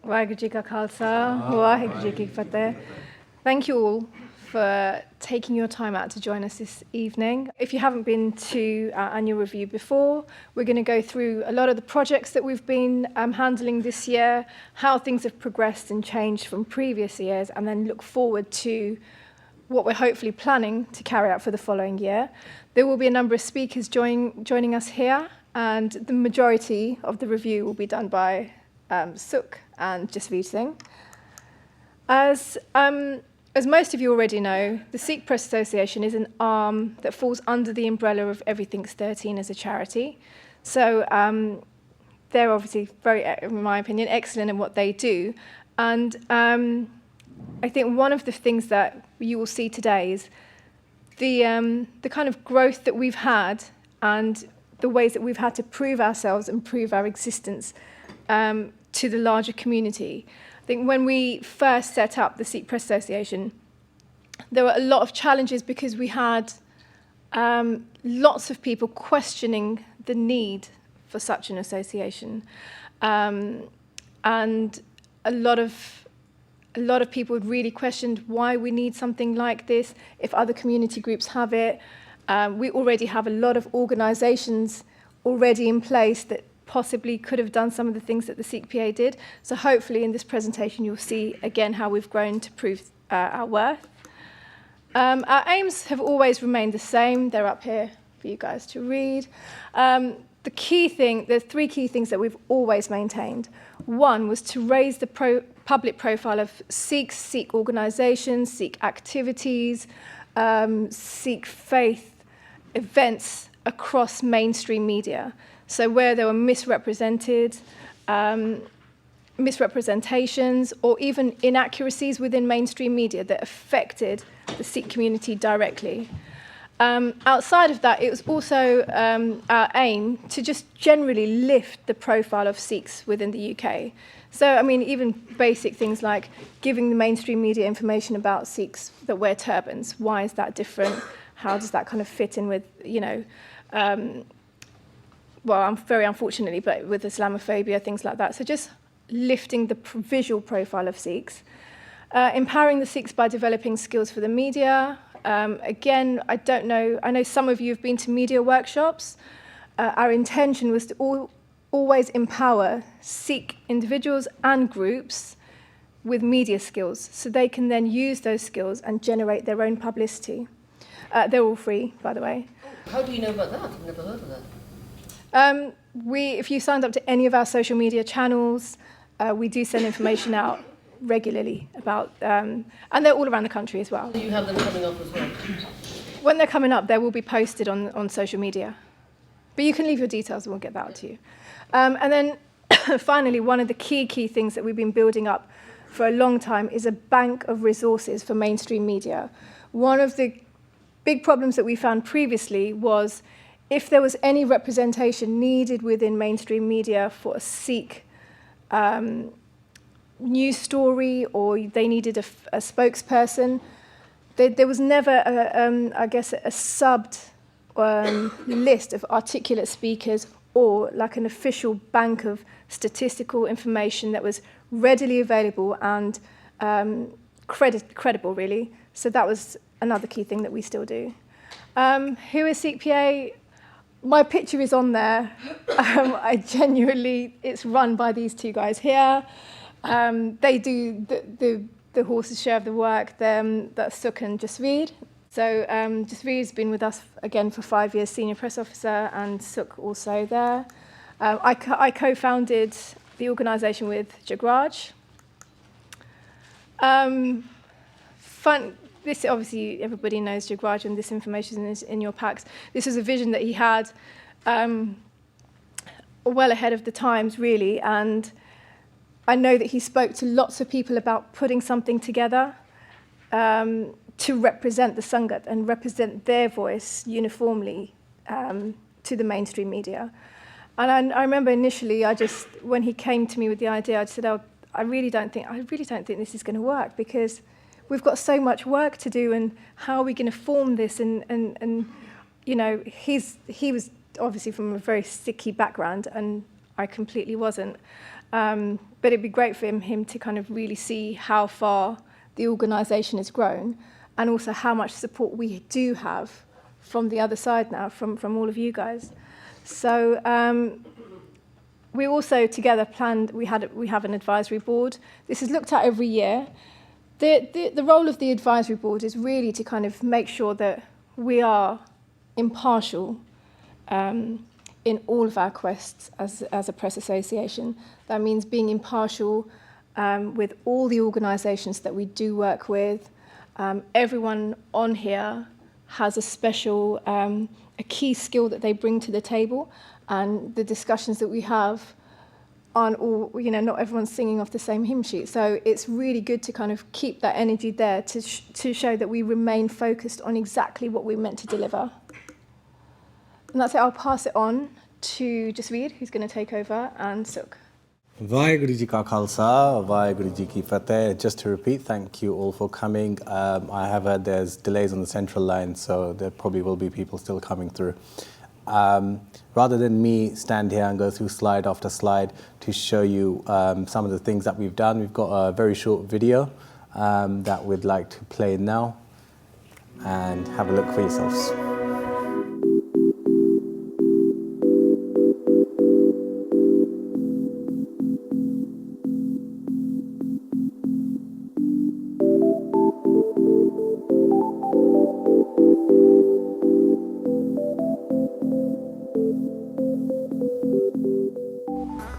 Waheguru Ji Ka Khalsa, Waheguru Ji Ki Fateh. Thank you all for taking your time out to join us this evening. If you haven't been to our annual review before, we're going to go through a lot of the projects that we've been handling this year, how things have progressed and changed from previous years, and then look forward to what we're hopefully planning to carry out for the following year. There will be a number of speakers joining us here, and the majority of the review will be done by Sukh and Jasveer Singh. As most of you already know, the Sikh Press Association is an arm that falls under the umbrella of Everything's 13 as a charity. So they're obviously very, in my opinion, excellent in what they do. And I think one of the things that you will see today is the kind of growth that we've had and the ways that we've had to prove ourselves and prove our existence to the larger community. I think when we first set up the Sikh Press Association, there were a lot of challenges because we had lots of people questioning the need for such an association. And a lot of people had really questioned why we need something like this, if other community groups have it. We already have a lot of organisations already in place that possibly could have done some of the things that the Sikh PA did. So hopefully in this presentation you'll see again how we've grown to prove our worth. Our aims have always remained the same. They're up here for you guys to read. The three key things that we've always maintained. One was to raise the public profile of Sikhs, Sikh organisations, Sikh activities, Sikh faith events across mainstream media. So where there were misrepresentations or even inaccuracies within mainstream media that affected the Sikh community directly. Outside of that, it was also our aim to just generally lift the profile of Sikhs within the UK. So, I mean, even basic things like giving the mainstream media information about Sikhs that wear turbans. Why is that different? How does that kind of fit in with, well, very unfortunately, but with Islamophobia, things like that. So just lifting the visual profile of Sikhs. Empowering the Sikhs by developing skills for the media. Again, I know some of you have been to media workshops. Our intention was to always empower Sikh individuals and groups with media skills so they can then use those skills and generate their own publicity. They're all free, by the way. How do you know about that? I've never heard of that. If you signed up to any of our social media channels, we do send information out regularly about, and they're all around the country as well. Do you have them coming up as well? When they're coming up, they will be posted on social media. But you can leave your details and we'll get that to you. And then finally, one of the key things that we've been building up for a long time is a bank of resources for mainstream media. One of the big problems that we found previously was if there was any representation needed within mainstream media for a Sikh news story or they needed a spokesperson, there was never, a subbed list of articulate speakers or like an official bank of statistical information that was readily available and credible, really. So that was another key thing that we still do. Who is Sikh PA? My picture is on there. It's run by these two guys here. They do the horse's share of the work. That's Sukh and Jasveer. So Jasveer's been with us again for 5 years, senior press officer, and Sukh also there. I co-founded the organisation with Jagraj. This obviously everybody knows Jagraj, and this information is in your packs. This was a vision that he had well ahead of the times, really, and I know that he spoke to lots of people about putting something together to represent the Sangat and represent their voice uniformly to the mainstream media. And I remember initially, when he came to me with the idea, I said, I really don't think this is going to work because we've got so much work to do, and how are we going to form this? And he was obviously from a very Sikhi background, and I completely wasn't. But it'd be great for him to kind of really see how far the organisation has grown, and also how much support we do have from the other side now, from all of you guys. So we also together planned, we have an advisory board. This is looked at every year. The role of the advisory board is really to kind of make sure that we are impartial in all of our quests as a press association. That means being impartial with all the organisations that we do work with. Everyone on here has a special, a key skill that they bring to the table, and the discussions that we have aren't all, not everyone's singing off the same hymn sheet. So it's really good to kind of keep that energy there to show that we remain focused on exactly what we're meant to deliver. And that's it. I'll pass it on to Jasveer, who's going to take over, and Sukh. Vaheguru Ji Ka Khalsa, Vaheguru Ji Ki Fateh. Just to repeat, thank you all for coming. I have heard there's delays on the central line, so there probably will be people still coming through. Rather than me stand here and go through slide after slide to show you some of the things that we've done, we've got a very short video that we'd like to play now, and have a look for yourselves.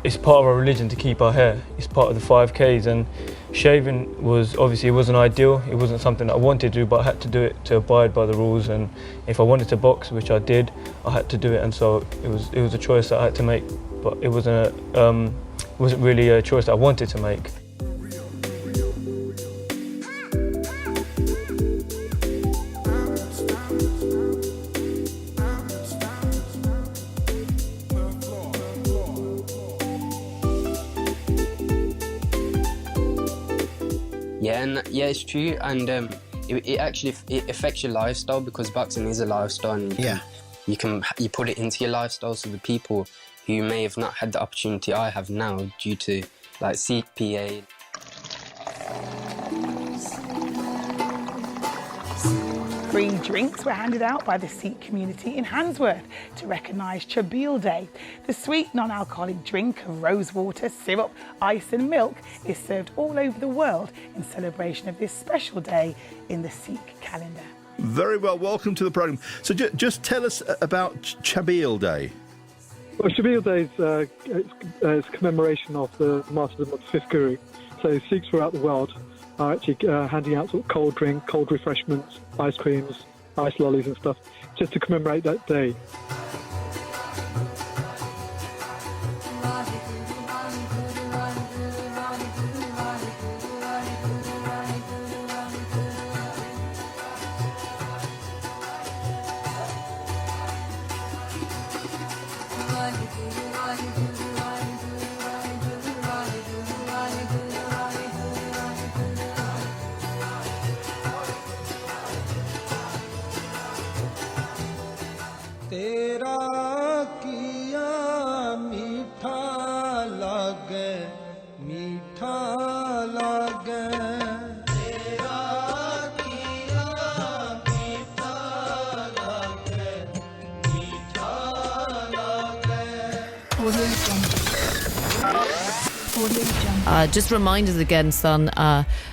It's part of our religion to keep our hair. It's part of the 5Ks, and shaving was, obviously it wasn't ideal. It wasn't something that I wanted to do, but I had to do it to abide by the rules. And if I wanted to box, which I did, I had to do it. And so it was a choice that I had to make, but it wasn't really a choice that I wanted to make. Yeah, it's true, and it actually affects your lifestyle, because boxing is a lifestyle, and you put it into your lifestyle. So the people who may have not had the opportunity I have now due to like Sikh PA. Free drinks were handed out by the Sikh community in Handsworth to recognise Jasveer Day. The sweet non-alcoholic drink of rose water, syrup, ice and milk is served all over the world in celebration of this special day in the Sikh calendar. Very well, welcome to the programme. So just tell us about Jasveer Day. Well, Jasveer Day is a commemoration of the martyrdom of the fifth Guru. So Sikhs throughout the world are actually handing out sort of cold drink, cold refreshments, ice creams, ice lollies and stuff, just to commemorate that day. Just remind us again, son,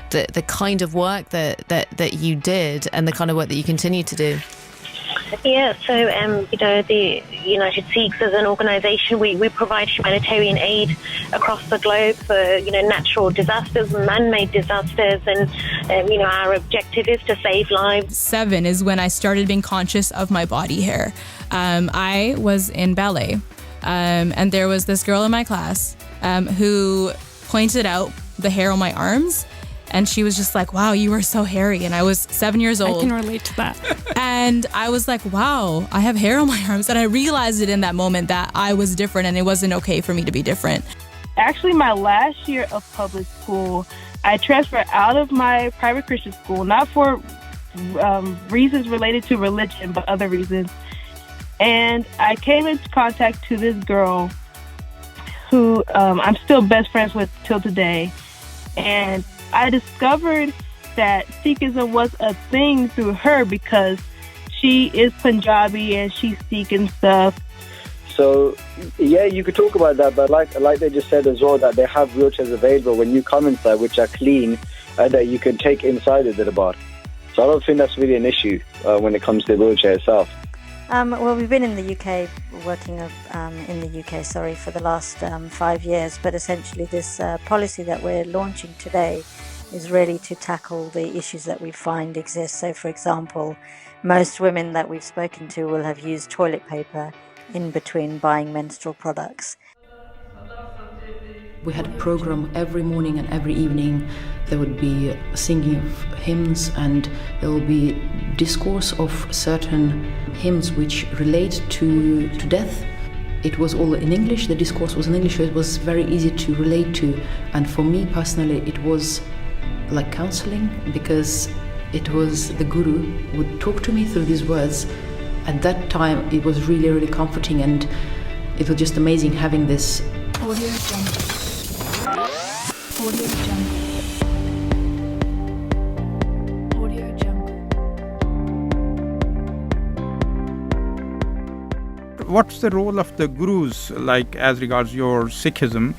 the kind of work that you did and the kind of work that you continue to do. Yeah, so, the United Sikhs as an organisation, we provide humanitarian aid across the globe for, natural disasters, man-made disasters, and, our objective is to save lives. 7 is when I started being conscious of my body hair. I was in ballet, and there was this girl in my class who pointed out the hair on my arms, and she was just like, wow, you are so hairy. And I was 7 years old. I can relate to that. And I was like, wow, I have hair on my arms. And I realized it in that moment that I was different and it wasn't okay for me to be different. Actually, my last year of public school, I transferred out of my private Christian school, not for reasons related to religion, but other reasons. And I came into contact to this girl who I'm still best friends with till today. And I discovered that Sikhism was a thing through her because she is Punjabi and she's Sikh and stuff. So, yeah, you could talk about that, but like they just said as well, that they have wheelchairs available when you come inside, which are clean, and that you can take inside of the Darbar. So I don't think that's really an issue when it comes to the wheelchair itself. Well, we've been in the UK, working in the UK, for the last 5 years, but essentially this policy that we're launching today is really to tackle the issues that we find exist. So, for example, most women that we've spoken to will have used toilet paper in between buying menstrual products. We had a program every morning and every evening. There would be singing of hymns, and there will be discourse of certain hymns which relate to death. It was all in English, the discourse was in English, so it was very easy to relate to. And for me personally, it was like counseling, because it was the Guru would talk to me through these words. At that time, it was really, really comforting, and it was just amazing having this. Audio Jungle. Audio Jungle. Audio Jungle. What's the role of the gurus, like as regards your Sikhism?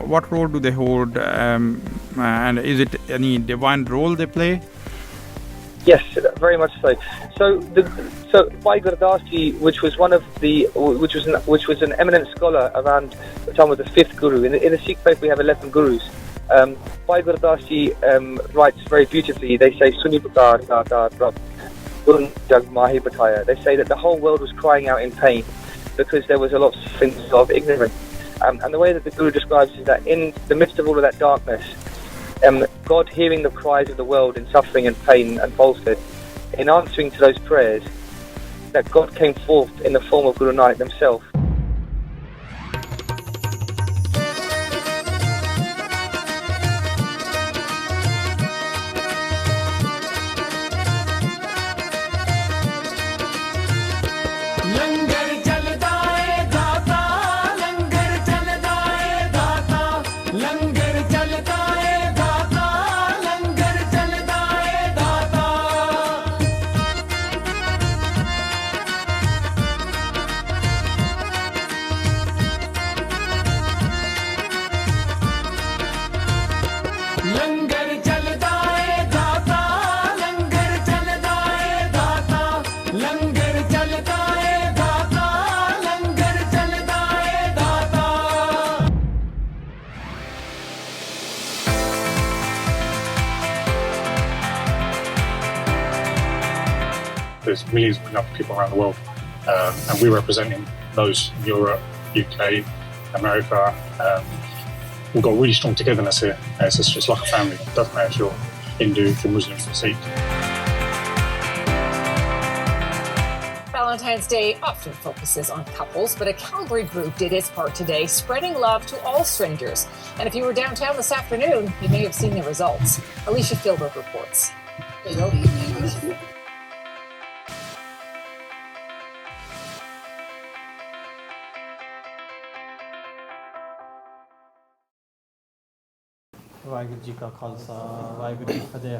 What role do they hold, and is it any divine role they play? Yes, very much so. So Bhai Gurdas Ji, which was an eminent scholar around the time of the 5th Guru. In the Sikh faith, we have 11 Gurus. Bhai Gurdas Ji writes very beautifully. They say, "Suni pukar datar prabh, Guru jag mahi bataya." They say that the whole world was crying out in pain because there was a lot of things of ignorance. And the way that the Guru describes is that in the midst of all of that darkness, God, hearing the cries of the world in suffering and pain and falsehood, in answering to those prayers, that God came forth in the form of Guru Nanak himself. There's millions of people around the world, and we're representing those in Europe, UK, America. We've got really strong togetherness here. It's like a family. It doesn't matter if you're Hindu, if you're Muslim, if you're Sikh. Valentine's Day often focuses on couples, but a Calgary group did its part today, spreading love to all strangers. And if you were downtown this afternoon, you may have seen the results. Alicia Philbrook reports.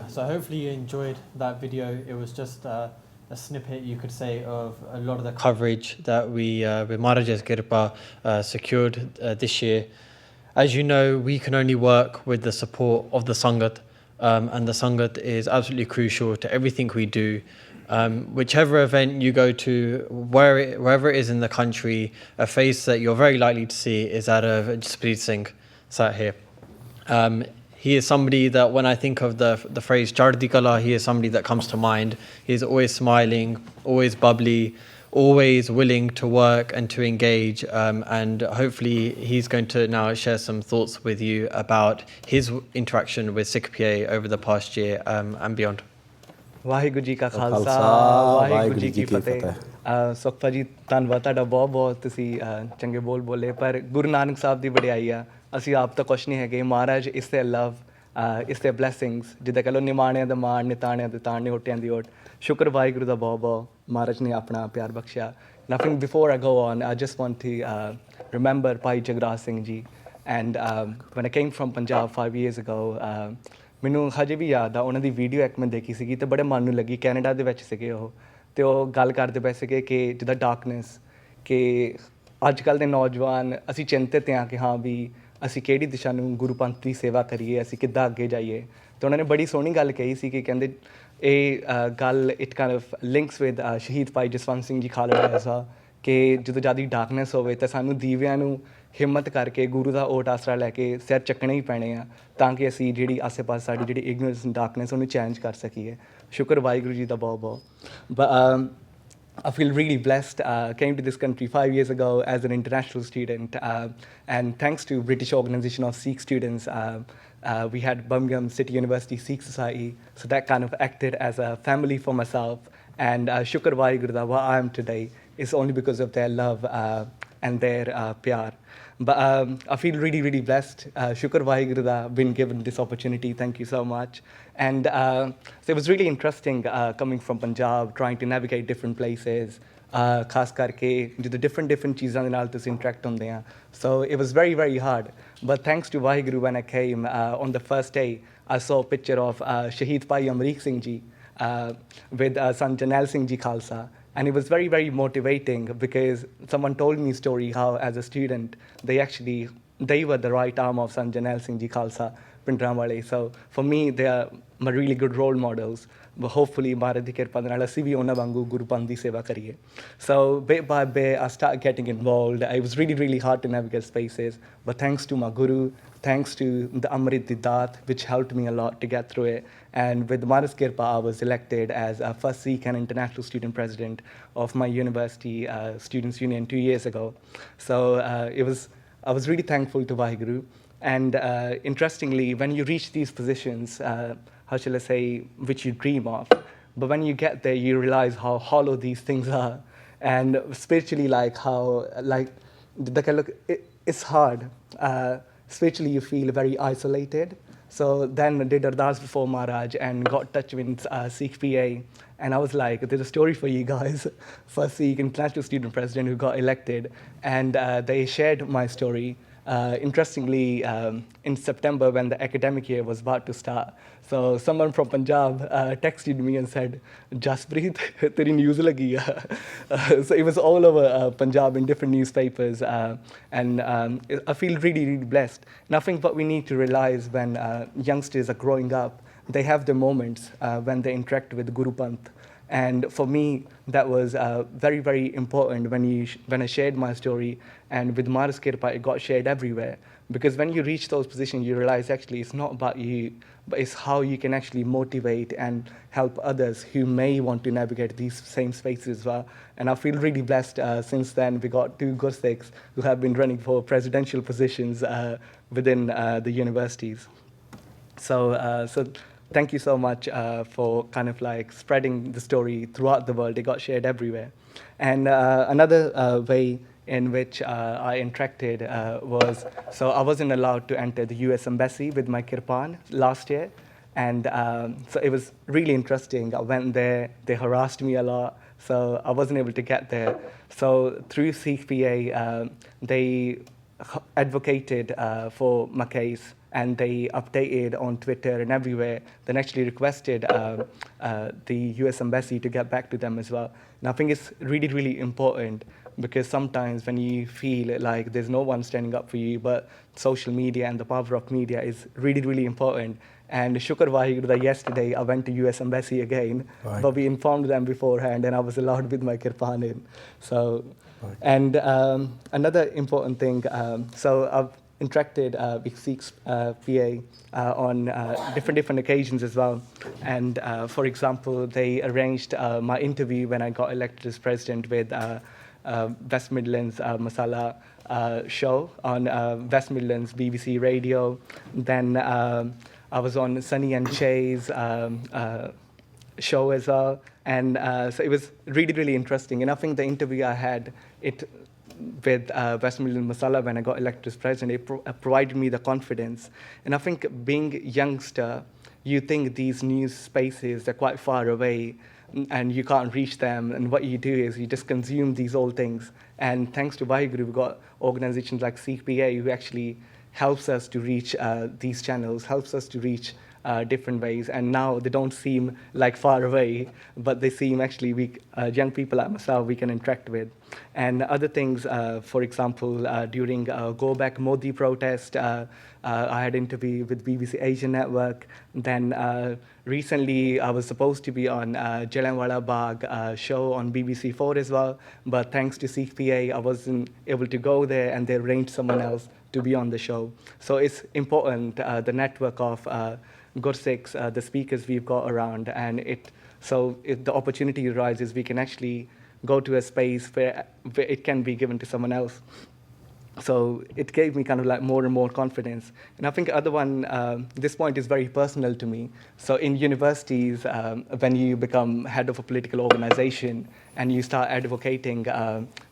So hopefully you enjoyed that video. It was just a snippet, you could say, of a lot of the coverage that we with Maharaja's Kirpa secured this year. As you know, we can only work with the support of the Sangat, and the Sangat is absolutely crucial to everything we do. Whichever event you go to, wherever it is in the country, a face that you're very likely to see is that of Jasveer Singh, sat here. He is somebody that when I think of the phrase Chardi Kala, he is somebody that comes to mind. He's always smiling, always bubbly, always willing to work and to engage. And hopefully he's going to now share some thoughts with you about his interaction with Sikh PA over the past year and beyond. Waheguru ji ਕਾ ਖਾਲਸਾ ਵਾਹਿਗੁਰੂ ਜੀ ਕੀ ਫਤਿਹ ਸੁਖਪਾ ਜੀ ਧੰਨਵਾਦ ਤੁਹਾਡਾ ਬਹੁਤ ਬਹੁਤ ਤੁਸੀਂ ਚੰਗੇ ਬੋਲ ਬੋਲੇ ਪਰ ਗੁਰੂ ਨਾਨਕ ਸਾਹਿਬ ਦੀ ਵਡਿਆਈ ਆ ਅਸੀਂ ਆਪ ਤਾਂ ਕੁਛ ਨਹੀਂ ਹੈਗੇ ਮਹਾਰਾਜ ਇਸ ਤੇ ਲਵ ਇਸ ਤੇ ਬਲੈਸਿੰਗਸ ਜਿੱਦਾਂ ਕਹ ਲਓ ਨਿਮਾਣਿਆਂ ਦਾ ਮਾਣ ਨਿਤਾਣਿਆਂ ਦੇ ਤਾਣ ਨਿਹੋਟਿਆਂ ਦੀ ਓਟ ਸ਼ੁਕਰ ਵਾਹਿਗੁਰੂ ਦਾ ਬਹੁਤ ਬਹੁਤ ਮਹਾਰਾਜ ਨੇ ਆਪਣਾ ਪਿਆਰ ਬਖਸ਼ਿਆ Nothing before I go on, I just want to remember Bhai Jagraj Singh ji. And when I came from Punjab 5 years ago, ਮੈਨੂੰ ਹਜੇ ਵੀ ਯਾਦ ਆ ਉਹਨਾਂ ਦੀ ਵੀਡੀਓ ਇੱਕ ਮੈਂ ਦੇਖੀ ਸੀਗੀ ਤੇ ਬੜੇ ਮਨ ਨੂੰ ਲੱਗੀ। ਕੈਨੇਡਾ ਦੇ ਵਿੱਚ ਸੀਗੇ ਉਹ ਤੇ ਉਹ ਗੱਲ ਕਰਦੇ ਪਏ ਸੀਗੇ ਕਿ ਜਿੱਦਾਂ ਡਾਰਕਨੈਸ ਕਿ ਅੱਜ ਕੱਲ੍ਹ ਦੇ ਨੌਜਵਾਨ ਅਸੀਂ ਚਿੰਤਿਤ ਹਾਂ ਕਿ ਹਾਂ ਵੀ ਅਸੀਂ ਕਿਹੜੀ ਦਿਸ਼ਾ ਨੂੰ ਗੁਰੂ ਪੰਥ ਦੀ ਸੇਵਾ ਕਰੀਏ, ਅਸੀਂ ਕਿੱਦਾਂ ਅੱਗੇ ਜਾਈਏ। ਤੇ ਉਹਨਾਂ ਨੇ ਬੜੀ ਸੋਹਣੀ ਗੱਲ ਕਹੀ ਸੀ ਕਿ ਕਹਿੰਦੇ ਇਹ ਗੱਲ it kind of links with ਸ਼ਹੀਦ ਭਾਈ ਜਸਵੰਤ ਸਿੰਘ ਜੀ ਖਾਲੜਾ ਐਸਾ ਕਿ ਜਦੋਂ ਜ਼ਿਆਦਾ ਡਾਰਕਨੈਸ ਹੋਵੇ ਤਾਂ ਸਾਨੂੰ ਦੀਵਿਆਂ ਨੂੰ ਹਿੰਮਤ ਕਰਕੇ ਗੁਰੂ ਦਾ ਓਟ ਆਸਰਾ ਲੈ ਕੇ ਸਿਰ ਚੱਕਣੇ ਹੀ ਪੈਣੇ ਆ ਤਾਂ ਕਿ ਅਸੀਂ ਜਿਹੜੀ ਆਸੇ ਪਾਸੇ ਸਾਡੀ ਜਿਹੜੀ ਇਗਨੋਰੈਂਸ ਡਾਰਕਨੈਸ ਉਹਨੂੰ ਚੇਂਜ ਕਰ ਸਕੀਏ। ਸ਼ੁਕਰ ਵਾਹਿਗੁਰੂ ਜੀ ਦਾ ਬਹੁਤ ਬਹੁਤ। I feel really blessed. Came to this country 5 years ago as an international student, and thanks to British Organisation of Sikh Students, we had Birmingham City University Sikh Society, so that kind of acted as a family for myself. And Shukr Waheguru that what I am today is only because of their love and their pyar. But I feel really, really blessed. Shukr Waheguru that I've been given this opportunity. Thank you so much. And so it was really interesting coming from Punjab, trying to navigate different places. ਖਾਸ ਕਰਕੇ ਜਦੋਂ different ਚੀਜ਼ਾਂ ਦੇ ਨਾਲ ਤੁਸੀਂ interact ਹੁੰਦੇ ਆ so it was very very hard but thanks to Waheguru when I came on the first day I saw a picture of Shaheed Bhai Amrik Singh ji with son Janel Singh ji Khalsa and it was very very motivating because someone told me a story how as a student they were the right arm of son Janel Singh ji Khalsa Pindramwale. So for me they are my really good role models. But hopefully Maharaj di kirpa de naal assi vi ਉਹਨਾਂ ਵਾਂਗੂ ਗੁਰੂ ਪੰਥ ਦੀ ਸੇਵਾ ਕਰੀਏ. So bit by bit I started getting involved. It was really really hard to navigate spaces but thanks to my guru, thanks to the Amrit Didat which helped me a lot to get through it, and with Maharaj kirpa I was elected as a first Sikh and international student president of my university students union 2 years ago. So I was really thankful to Waheguru. And interestingly, when you reach these positions, how shall I say, which you dream of, but when you get there, you realize how hollow these things are. And spiritually, it's hard. Spiritually, you feel very isolated. So then I did Ardas before Maharaj and got touch with Sikh PA. And I was like, there's a story for you guys. First Sikh international student president who got elected. And they shared my story. Interestingly, in September when the academic year was about to start, so someone from Punjab texted me and said, Jasveer, teri news lagi hai. So it was all over Punjab in different newspapers, and I feel really, really blessed. Nothing but we need to realize when youngsters are growing up, they have the moments when they interact with Guru Panth. And for me, that was very, very important when I shared my story. And with Maharaj Kirpa, it got shared everywhere. Because when you reach those positions, you realize actually it's not about you, but it's how you can actually motivate and help others who may want to navigate these same spaces as well. And I feel really blessed. Since then, we got 2 Gursikhs who have been running for presidential positions within the universities. So thank you so much for kind of like spreading the story throughout the world. It got shared everywhere. And another way in which I interacted was, so I wasn't allowed to enter the US Embassy with my kirpan last year. And so it was really interesting. I went there, they harassed me a lot, so I wasn't able to get there. So through Sikh PA, they advocated for my case. And they updated on Twitter and everywhere, then actually requested the US Embassy to get back to them as well. And I think it's really, really important because sometimes when you feel like there's no one standing up for you, but social media and the power of media is really, really important. And Shukr Waheguru that yesterday I went to US Embassy again, right. But we informed them beforehand and I was allowed with my kirpan in. So, right. And another important thing, so I've interacted with Sikh PA on different occasions as well. And for example, they arranged my interview when I got elected as president with West Midlands Masala show on West Midlands BBC radio. Then I was on Sunny and Shay's show as well. And so it was really, really interesting. And I think the interview I had, with West Midlands Masala when I got elected as president, it provided me the confidence. And I think being a youngster, you think these news spaces are quite far away, and you can't reach them. And what you do is you just consume these old things. And thanks to Vaheguru, we've got organizations like Sikh PA who actually helps us to reach these channels, helps us to reach different ways. And now they don't seem like far away, but they seem actually young people like myself we can interact with. And other things, for example, during Go Back Modi protest, I had an interview with BBC Asian Network. Then recently I was supposed to be on Jallianwala Bagh show on BBC4 as well, but thanks to Sikh PA, I wasn't able to go there, and they arranged someone else to be on the show. So it's important, the network of good Sikhs, the speakers we've got around, and so if the opportunity arises, we can actually go to a space where it can be given to someone else. So it gave me kind of like more and more confidence. And I think the other one, this point is very personal to me. So in universities, when you become head of a political organization and you start advocating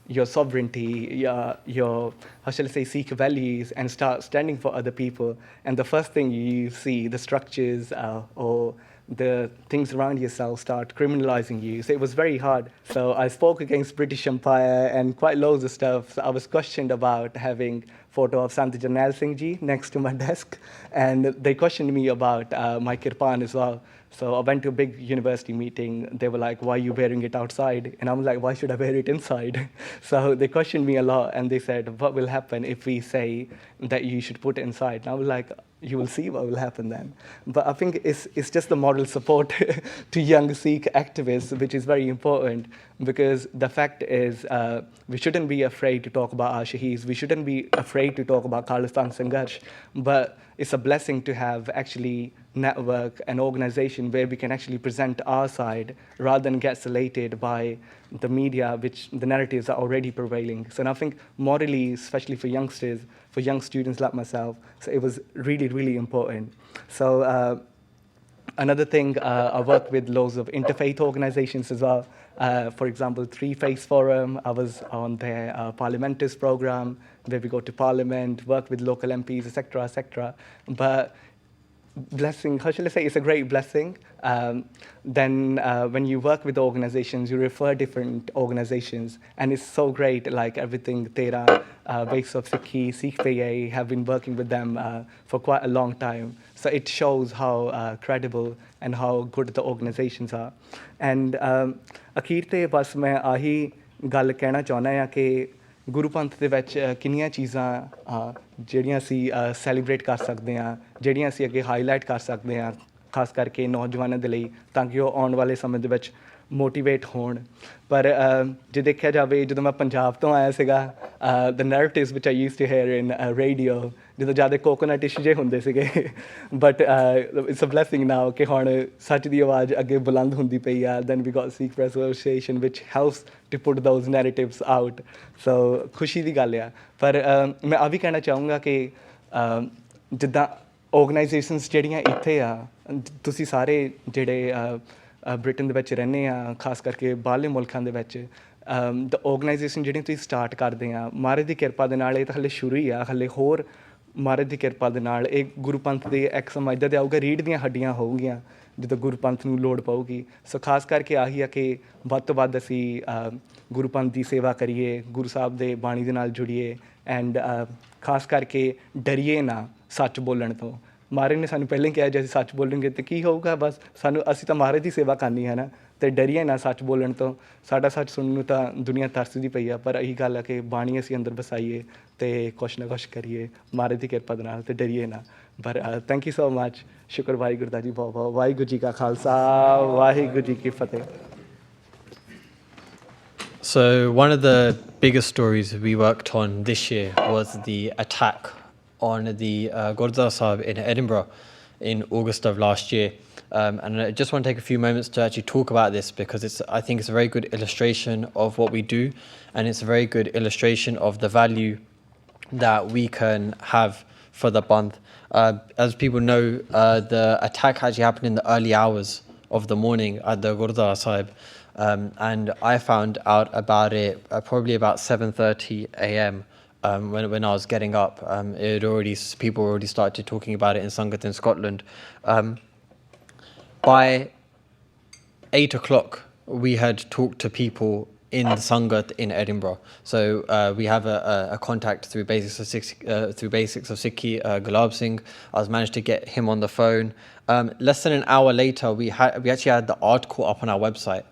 your sovereignty, your, how shall I say, Sikh values, and start standing for other people, and the first thing you see, the structures or the things around yourself start criminalizing you. So it was very hard. So I spoke against British Empire and quite loads of stuff. So I was questioned about having photo of Sant Jarnail Singh Ji next to my desk. And they questioned me about my kirpan as well. So I went to a big university meeting. They were like, why are you wearing it outside? And I'm like, why should I wear it inside? So they questioned me a lot, and they said, what will happen if we say that you should put it inside? And I was like, you will see what will happen then. But I think it's just the moral support to young Sikh activists, which is very important, because the fact is we shouldn't be afraid to talk about our shaheeds. We shouldn't be afraid to talk about Khalistan Sangharsh. But it's a blessing to have actually network and organization where we can actually present our side rather than get salated by the media, which the narratives are already prevailing. So I think morally, especially for youngsters, for young students like myself, so it was really, really important. So another thing, I work with loads of interfaith organizations as well. For example, Three Faiths Forum, I was on their Parliamentist program, where we go to Parliament, work with local MPs, etc., etc. But blessing, how shall I say, it's a great blessing. Then when you work with organizations, you refer different organizations, and it's so great, like everything Tera, Base of Sikh PA, have been working with them for quite a long time. So it shows how credible and how good the organizations are. And ਅਖੀਰ ਤੇ ਬਸ ਮੈਂ ਆਹੀ ਗੱਲ ਕਹਿਣਾ ਚਾਹੁੰਦਾ ਹਾਂ ਕਿ ਗੁਰੂ ਪੰਥ ਦੇ ਵਿੱਚ ਕਿੰਨੀਆਂ ਚੀਜ਼ਾਂ ਜਿਹੜੀਆਂ ਅਸੀਂ ਸੈਲੀਬ੍ਰੇਟ ਕਰ ਸਕਦੇ ਹਾਂ, ਜਿਹੜੀਆਂ ਅਸੀਂ ਅੱਗੇ ਹਾਈਲਾਈਟ ਕਰ ਸਕਦੇ ਹਾਂ, ਖਾਸ ਕਰਕੇ ਨੌਜਵਾਨਾਂ ਦੇ ਲਈ, ਤਾਂ ਕਿ ਉਹ ਆਉਣ ਵਾਲੇ ਸਮੇਂ ਦੇ ਵਿੱਚ ਮੋਟੀਵੇਟ ਹੋਣ। ਪਰ ਜੇ ਦੇਖਿਆ ਜਾਵੇ, ਜਦੋਂ ਮੈਂ ਪੰਜਾਬ ਤੋਂ ਆਇਆ ਸੀਗਾ, ਦ ਨੈਰੇਟਿਵਸ ਵਿਚ I used to hear in radio, ਜਦੋਂ ਜ਼ਿਆਦਾ ਕੋਕੋਨਟ ਇਸ਼ੂ ਜਿਹੇ ਹੁੰਦੇ ਸੀਗੇ, but it's a blessing now ਕਿ ਹੁਣ ਸੱਚ ਦੀ ਆਵਾਜ਼ ਅੱਗੇ ਬੁਲੰਦ ਹੁੰਦੀ ਪਈ ਆ। Then we got Sikh Press Association ਵਿਚ helps to put those narratives out. So ਖੁਸ਼ੀ ਦੀ ਗੱਲ ਆ। ਪਰ ਮੈਂ ਆ ਵੀ ਕਹਿਣਾ ਚਾਹੂੰਗਾ ਕਿ ਜਿੱਦਾਂ ਆਰਗੇਨਾਈਜੇਸ਼ਨਸ ਜਿਹੜੀਆਂ ਇੱਥੇ ਆ, ਤੁਸੀਂ ਸਾਰੇ ਜਿਹੜੇ ਬ੍ਰਿਟਨ ਦੇ ਵਿੱਚ ਰਹਿੰਦੇ ਆ, ਖਾਸ ਕਰਕੇ ਬਾਹਰਲੇ ਮੁਲਕਾਂ ਦੇ ਵਿੱਚ, ਦ ਆਰਗੇਨਾਈਜੇਸ਼ਨ ਜਿਹੜੀਆਂ ਤੁਸੀਂ ਸਟਾਰਟ ਕਰਦੇ ਆ, ਮਹਾਰਾਜ ਦੀ ਕਿਰਪਾ ਦੇ ਨਾਲ ਇਹ ਤਾਂ ਹਾਲੇ ਸ਼ੁਰੂ ਹੀ ਆ। ਹਾਲੇ ਹੋਰ ਮਹਾਰਾਜ ਦੀ ਕਿਰਪਾ ਦੇ ਨਾਲ ਇਹ ਗੁਰੂ ਪੰਥ ਦੇ ਇੱਕ ਸਮਾਂ ਇੱਦਾਂ ਦੇ ਆਊਗਾ, ਰੀੜ੍ਹ ਦੀਆਂ ਹੱਡੀਆਂ ਹੋਊਗੀਆਂ ਜਦੋਂ ਗੁਰੂ ਪੰਥ ਨੂੰ ਲੋੜ ਪਊਗੀ। ਸੋ ਖਾਸ ਕਰਕੇ ਆਹੀ ਆ ਕਿ ਵੱਧ ਤੋਂ ਵੱਧ ਅਸੀਂ ਗੁਰੂ ਪੰਥ ਦੀ ਸੇਵਾ ਕਰੀਏ, ਗੁਰੂ ਸਾਹਿਬ ਦੇ ਬਾਣੀ ਦੇ ਨਾਲ ਜੁੜੀਏ, ਐਂਡ ਖਾਸ ਕਰਕੇ ਡਰੀਏ ਨਾ ਸੱਚ ਬੋਲਣ ਤੋਂ। ਮਹਾਰਾਜ ਨੇ ਸਾਨੂੰ ਪਹਿਲਾਂ ਹੀ ਕਿਹਾ, ਜੇ ਅਸੀਂ ਸੱਚ ਬੋਲਾਂਗੇ ਤਾਂ ਕੀ ਹੋਊਗਾ, ਬਸ ਅਸੀਂ ਤਾਂ ਮਹਾਰਾਜ ਦੀ ਸੇਵਾ ਕਰਨੀ ਹੈ ਨਾ, ਅਤੇ ਡਰੀਏ ਨਾ ਸੱਚ ਬੋਲਣ ਤੋਂ। ਸਾਡਾ ਸੱਚ ਸੁਣਨ ਨੂੰ ਤਾਂ ਦੁਨੀਆ ਤਰਸਦੀ ਪਈ ਆ, ਪਰ ਇਹੀ ਗੱਲ ਆ ਕਿ ਬਾਣੀ ਅਸੀਂ ਅੰਦਰ ਵਸਾਈਏ ਅਤੇ ਕੁਛ ਨਾ ਕੁਛ ਕਰੀਏ ਮਹਾਰਾਜ ਦੀ ਕਿਰਪਾ ਦੇ ਨਾਲ, ਅਤੇ ਡਰੀਏ ਨਾ। ਪਰ ਥੈਂਕ ਯੂ ਸੋ ਮਚ। ਸ਼ੁਕਰ ਵਾਹਿਗੁਰੂ ਦਾ ਜੀ, ਬਹੁਤ ਬਹੁਤ ਵਾਹਿਗੁਰੂ ਜੀ ਕਾ ਖਾਲਸਾ, ਵਾਹਿਗੁਰੂ ਜੀ ਕੀ ਫਤਿਹ। So one of the biggest stories we worked on this year was the attack on the Gurdwara Sahib in Edinburgh in August of last year. And I just want to take a few moments to actually talk about this, because I think it's a very good illustration of what we do, and it's a very good illustration of the value that we can have for the Panth. As people know, the attack actually happened in the early hours of the morning at the Gurdwara Sahib. And I found out about it probably about 7:30 a.m. When I was getting up. People already started talking about it in Sangat in Scotland. By 8 o'clock, we had talked to people in the Sangat in Edinburgh. So we have a contact through Basics of Sikhi, Gulab Singh. I was managed to get him on the phone. Less than an hour later, we actually had the article up on our website.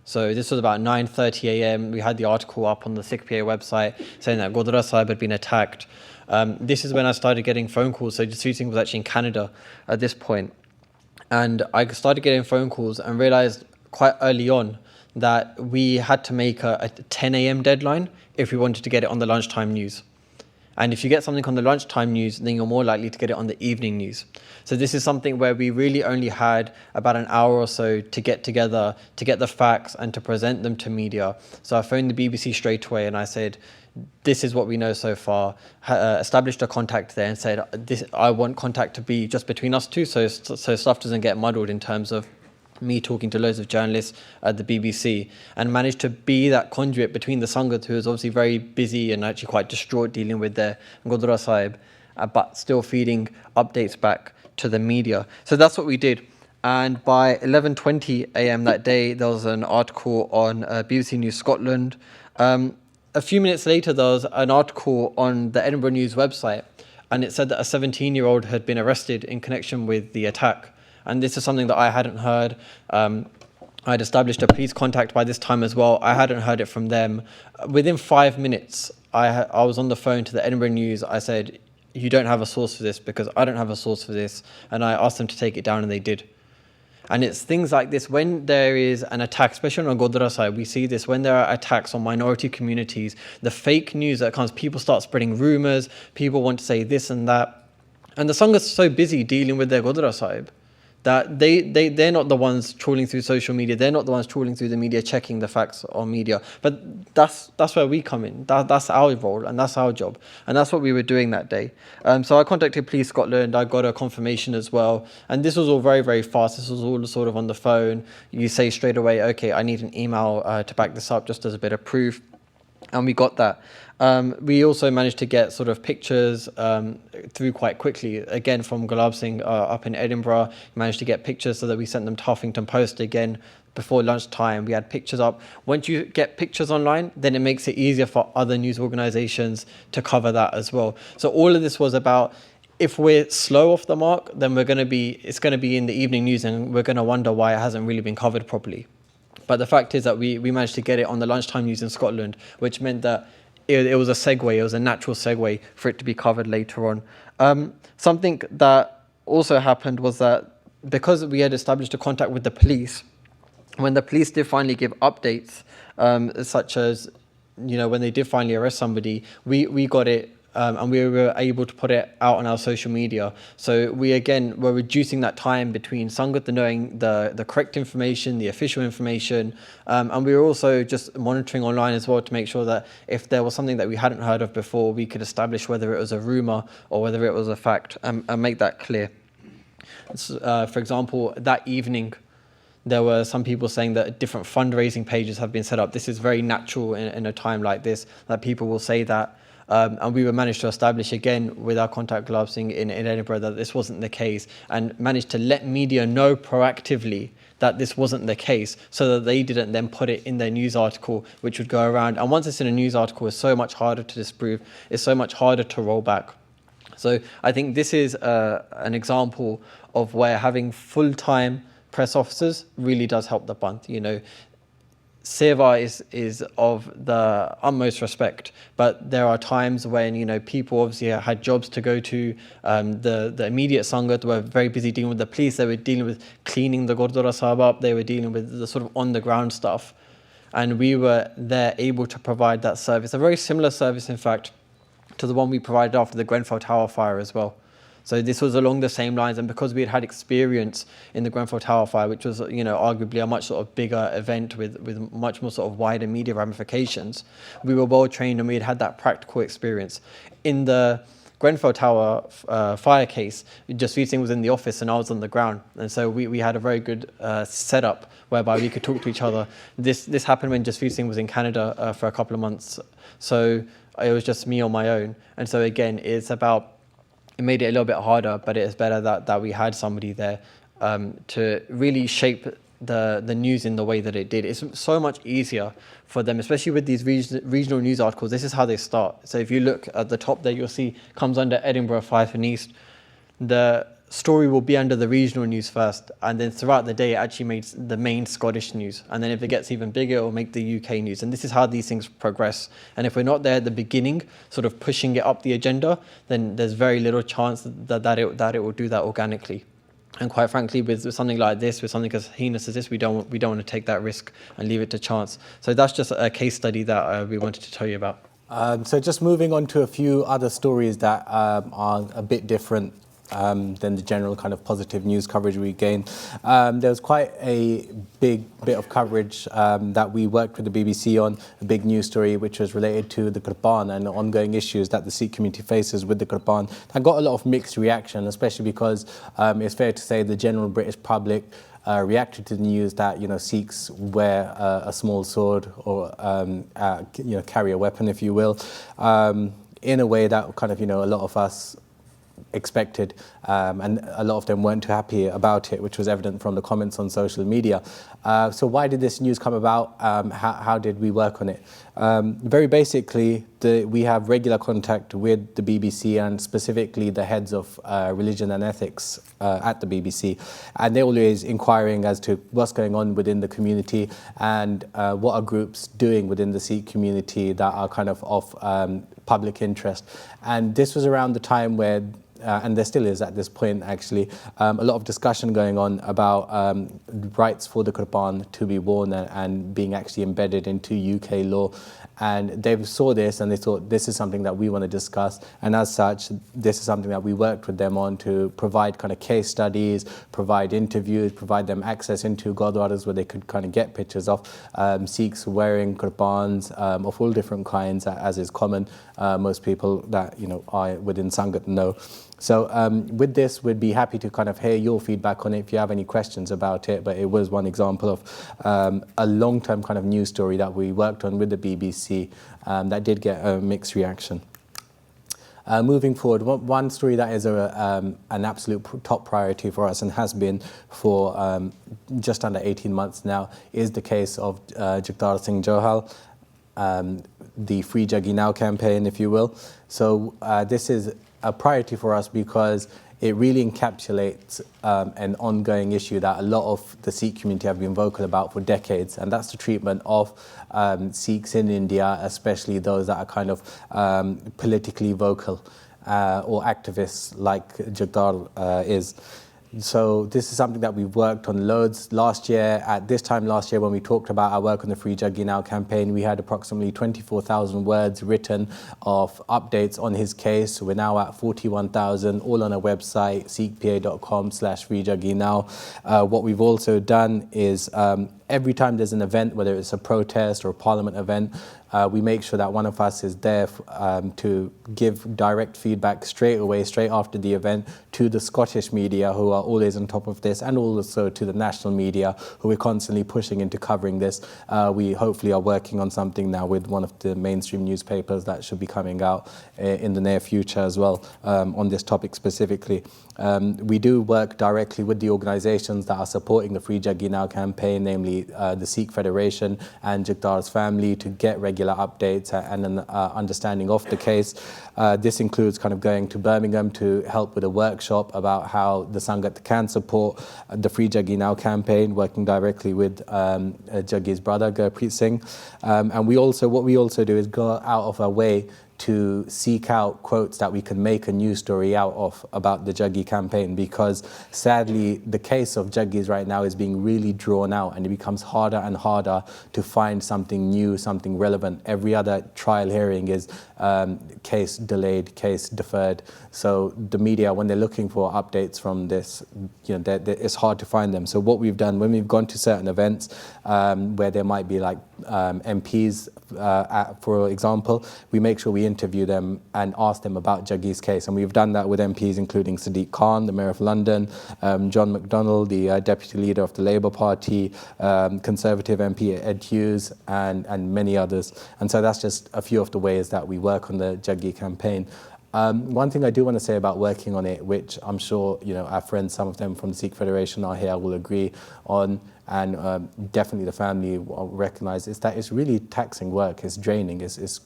So this was about 9:30 a.m. We had the article up on the Sikh PA website saying that Gurdwara Sahib had been attacked. This is when I started getting phone calls. So Jasveer Singh was actually in Canada at this point. And I started getting phone calls and realized quite early on that we had to make a 10 a.m. deadline if we wanted to get it on the lunchtime news. And if you get something on the lunchtime news, then you're more likely to get it on the evening news. So this is something where we really only had about an hour or so to get together, to get the facts and to present them to media. So I phoned the BBC straight away and I said, this is what we know so far, established a contact there and said, I want contact to be just between us two so stuff doesn't get muddled in terms of me talking to loads of journalists at the BBC, and managed to be that conduit between the Sangat, who is obviously very busy and actually quite distraught dealing with their Gurdwara Sahib, but still feeding updates back to the media. So that's what we did. And by 11:20 a.m. that day, there was an article on BBC News Scotland. A few minutes later, there was an article on the Edinburgh News website, and it said that a 17-year-old had been arrested in connection with the attack. And this is something that I hadn't heard. I'd established a police contact by this time as well. I hadn't heard it from them. Within 5 minutes, I was on the phone to the Edinburgh News. I said, you don't have a source for this because I don't have a source for this. And I asked them to take it down and they did. And it's things like this, when there is an attack, especially on Gurdwara Sahib, we see this when there are attacks on minority communities, the fake news that comes, people start spreading rumours, people want to say this and that. And the Sangha is so busy dealing with their Gurdwara Sahib that they're not the ones trawling through social media, they're not the ones trawling through the media, checking the facts on media. But that's where we come in. That's our role and that's our job. And that's what we were doing that day. So I contacted Police Scotland, I got a confirmation as well. And this was all very, very fast. This was all sort of on the phone. You say straight away, okay, I need an email to back this up just as a bit of proof. And we got that. We also managed to get sort of pictures through quite quickly. Again, from Gulab Singh up in Edinburgh, we managed to get pictures so that we sent them to Huffington Post again before lunchtime. We had pictures up. Once you get pictures online, then it makes it easier for other news organizations to cover that as well. So all of this was about, if we're slow off the mark, then it's going to be in the evening news and we're going to wonder why it hasn't really been covered properly. But the fact is that we managed to get it on the lunchtime news in Scotland, which meant that it was a segue, it was a natural segue for it to be covered later on. Something that also happened was that because we had established a contact with the police, when the police did finally give updates, such as, when they did finally arrest somebody, we got it and we were able to put it out on our social media. So we again were reducing that time between Sangat knowing the correct information, the official information, and we were also just monitoring online as well to make sure that if there was something that we hadn't heard of before, we could establish whether it was a rumour or whether it was a fact, and make that clear. For example, that evening, there were some people saying that different fundraising pages have been set up. This is very natural in a time like this, that people will say that. And we managed to establish again with our contact Gulab Singh in Edinburgh that this wasn't the case, and managed to let media know proactively that this wasn't the case so that they didn't then put it in their news article, which would go around. And once it's in a news article, it's so much harder to disprove, it's so much harder to roll back. So I think this is an example of where having full-time press officers really does help the Panth. Seva is of the utmost respect, but there are times when people obviously had jobs to go to. The immediate Sangat were very busy dealing with the police. They were dealing with cleaning the Gurdwara Sahib up. They were dealing with the sort of on the ground stuff, and we were there able to provide that service. A very similar service, in fact, to the one we provided after the Grenfell Tower fire as well. So this was along the same lines, and because we had experience in the Grenfell Tower fire, which was arguably a much sort of bigger event with much more sort of wider media ramifications, we were well trained and we had that practical experience. In the Grenfell Tower fire case, Jasveer Singh was in the office and I was on the ground, and so we had a very good setup whereby we could talk to each other. This happened when Jasveer Singh was in Canada for a couple of months, so it was just me on my own. And so again, it made it a little bit harder, but it is better that we had somebody there to really shape the news in the way that it did. It's so much easier for them, especially with these regional news articles. This is how they start. So if you look at the top there, you'll see comes under Edinburgh, Fife and East. The story will be under the regional news first, and then throughout the day it actually makes the main Scottish news, and then if it gets even bigger it will make the UK news. And this is how these things progress, and if we're not there at the beginning sort of pushing it up the agenda, then there's very little chance that it will do that organically. And quite frankly, with something like this, with something as heinous as this, we don't want to take that risk and leave it to chance. So that's just a case study that we wanted to tell you about. So just moving on to a few other stories that are a bit different than the general kind of positive news coverage we gained. There was quite a big bit of coverage that we worked with the BBC on, a big news story which was related to the Qurban and the ongoing issues that the Sikh community faces with the Qurban. That got a lot of mixed reaction, especially because it's fair to say the general British public reacted to the news that Sikhs wear a small sword or carry a weapon, if you will, in a way that kind of a lot of us expected, and a lot of them weren't too happy about it, which was evident from the comments on social media. So why did this news come about? How did we work on it? Very basically, we have regular contact with the BBC and specifically the heads of religion and ethics at the BBC, and they're always inquiring as to what's going on within the community and what are groups doing within the Sikh community that are kind of public interest. And this was around the time where and there still is at this point actually, a lot of discussion going on about rights for the Qurban to be worn and being actually embedded into UK law. And they saw this and they thought this is something that we want to discuss, and as such this is something that we worked with them on to provide kind of case studies, provide interviews, provide them access into Gurdwaras where they could kind of get pictures of Sikhs wearing Qurbans of all different kinds, as is common. Most people that are within Sangat know. So with this, we'd be happy to kind of hear your feedback on it if you have any questions about it. But it was one example of a long-term kind of news story that we worked on with the BBC that did get a mixed reaction. Moving forward, one story that is an absolute top priority for us and has been for just under 18 months now is the case of Jagtar Singh Johal, the Free Jaggi Now campaign, if you will. So this is a priority for us because it really encapsulates an ongoing issue that a lot of the Sikh community have been vocal about for decades, and that's the treatment of Sikhs in India, especially those that are kind of politically vocal or activists like Jagtar is. So this is something that we've worked on loads. Last year, at this time last year, when we talked about our work on the Free Jaggi Now campaign, we had approximately 24,000 words written of updates on his case. We're now at 41,000, all on our website, sikhpa.com/freejagginow. What we've also done is every time there's an event, whether it's a protest or a parliament event, we make sure that one of us is there to give direct feedback straight away, straight after the event, to the Scottish media who are always on top of this, and also to the national media who we're constantly pushing into covering this. We hopefully are working on something now with one of the mainstream newspapers that should be coming out in the near future as well on this topic specifically. We do work directly with the organisations that are supporting the Free Jaggi Now campaign, namely the Sikh Federation and Jagtar's family, to get regular updates and an understanding of the case. This includes kind of going to Birmingham to help with a workshop about how the Sangat can support the Free Jaggi Now campaign, working directly with Jaggi's brother, Gurpreet Singh. And what we also do is go out of our way to seek out quotes that we can make a news story out of about the Jaggi campaign, because sadly the case of Jaggi's right now is being really drawn out and it becomes harder and harder to find something new, something relevant. Every other trial hearing is case delayed, case deferred. So the media, when they're looking for updates from this, it's hard to find them. So what we've done when we've gone to certain events where there might be like MPs, for example, we make sure we interview them and ask them about Jaggi's case. And we've done that with MPs including Sadiq Khan, the Mayor of London, John McDonnell, the Deputy Leader of the Labour Party, Conservative MP Ed Hughes, and many others. And so that's just a few of the ways that we work on the Jaggi campaign. One thing I do want to say about working on it, which I'm sure our friends, some of them from the Sikh Federation are here, will agree on, and definitely the family will recognise, is that it's really taxing work. It's draining. It's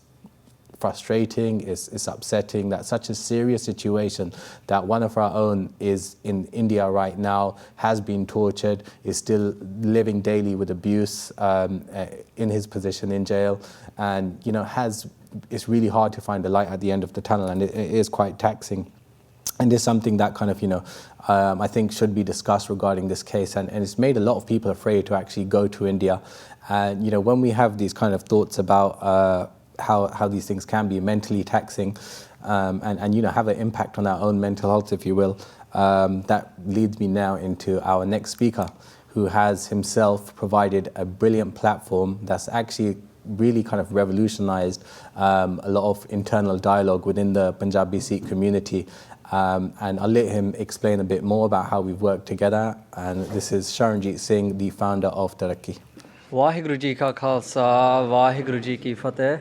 frustrating. It's upsetting that such a serious situation that one of our own is in India right now, has been tortured, is still living daily with abuse in his position in jail, and it's really hard to find the light at the end of the tunnel, and it is quite taxing. And there's something that kind of, I think should be discussed regarding this case, and it's made a lot of people afraid to actually go to India. And, when we have these kind of thoughts about how these things can be mentally taxing and have an impact on our own mental health, if you will, that leads me now into our next speaker, who has himself provided a brilliant platform that's actually really kind of revolutionized a lot of internal dialogue within the Punjabi Sikh community. And I'll let him explain a bit more about how we've worked together. And this is Sharanjit Singh, the founder of Tarakki. Waheguru Ji Ka Khalsa, Waheguru Ji Ki Fateh.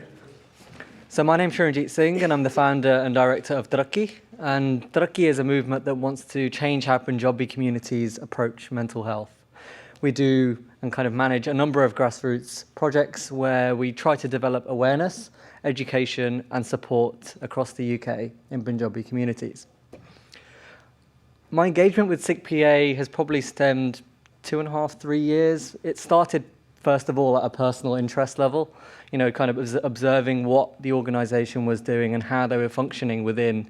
So my name's Sharanjit Singh, and I'm the founder and director of Tarakki. And Tarakki is a movement that wants to change how Punjabi communities approach mental health. We do and kind of manage a number of grassroots projects where we try to develop awareness, education and support across the UK in Punjabi communities. My engagement with Sikh PA has probably stemmed 2.5, 3 years. It started first of all at a personal interest level, kind of observing what the organisation was doing and how they were functioning within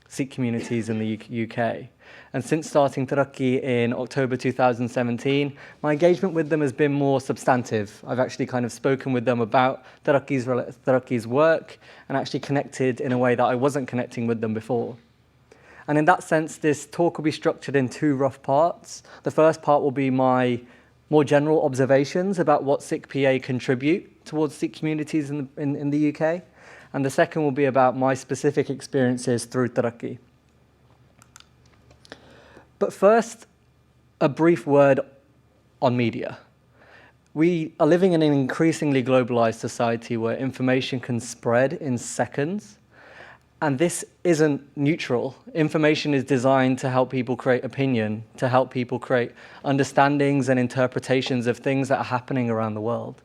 Sikh communities in the UK. And since starting Tarakki in October 2017, my engagement with them has been more substantive. I've actually kind of spoken with them about Tarakki's work and actually connected in a way that I wasn't connecting with them before. And in that sense, this talk will be structured in 2 rough parts. The first part will be my more general observations about what Sikh PA contribute towards Sikh communities in the UK. And the second will be about my specific experiences through Tarakki. But first, a brief word on media. We are living in an increasingly globalized society where information can spread in seconds. And this isn't neutral. Information is designed to help people create opinion, to help people create understandings and interpretations of things that are happening around the world.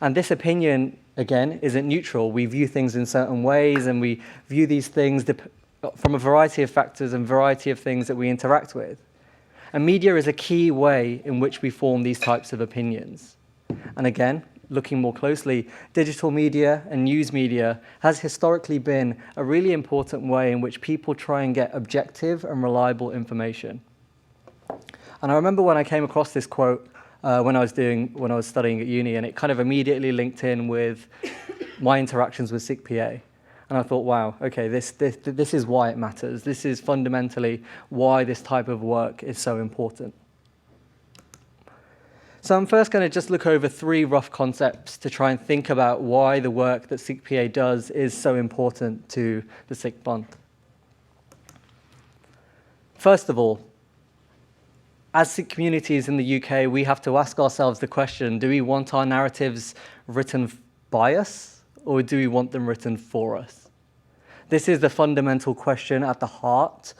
And this opinion, again, isn't neutral. We view things in certain ways, and we view these things from a variety of factors and variety of things that we interact with. And media is a key way in which we form these types of opinions. And again, looking more closely, digital media and news media has historically been a really important way in which people try and get objective and reliable information. And I remember when I came across this quote when I was studying at uni, and it kind of immediately linked in with my interactions with Sikh PA. And I thought, wow, okay, this is why it matters. This is fundamentally why this type of work is so important. So I'm first going to just look over 3 rough concepts to try and think about why the work that Sikh PA does is so important to the Sikh Bond. First of all, as Sikh communities in the UK, we have to ask ourselves the question, do we want our narratives written by us, or do we want them written for us? This is the fundamental question at the heart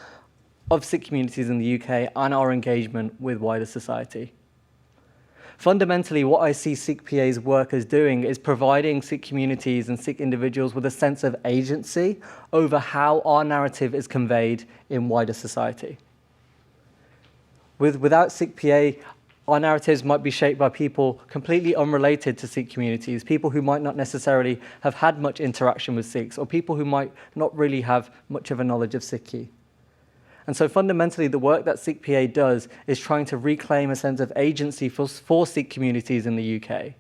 of Sikh communities in the UK and our engagement with wider society. Fundamentally, what I see Sikh PA's work as doing is providing Sikh communities and Sikh individuals with a sense of agency over how our narrative is conveyed in wider society. Without Sikh PA, our narratives might be shaped by people completely unrelated to Sikh communities, people who might not necessarily have had much interaction with Sikhs, or people who might not really have much of a knowledge of Sikhi. And so fundamentally, the work that Sikh PA does is trying to reclaim a sense of agency for Sikh communities in the UK.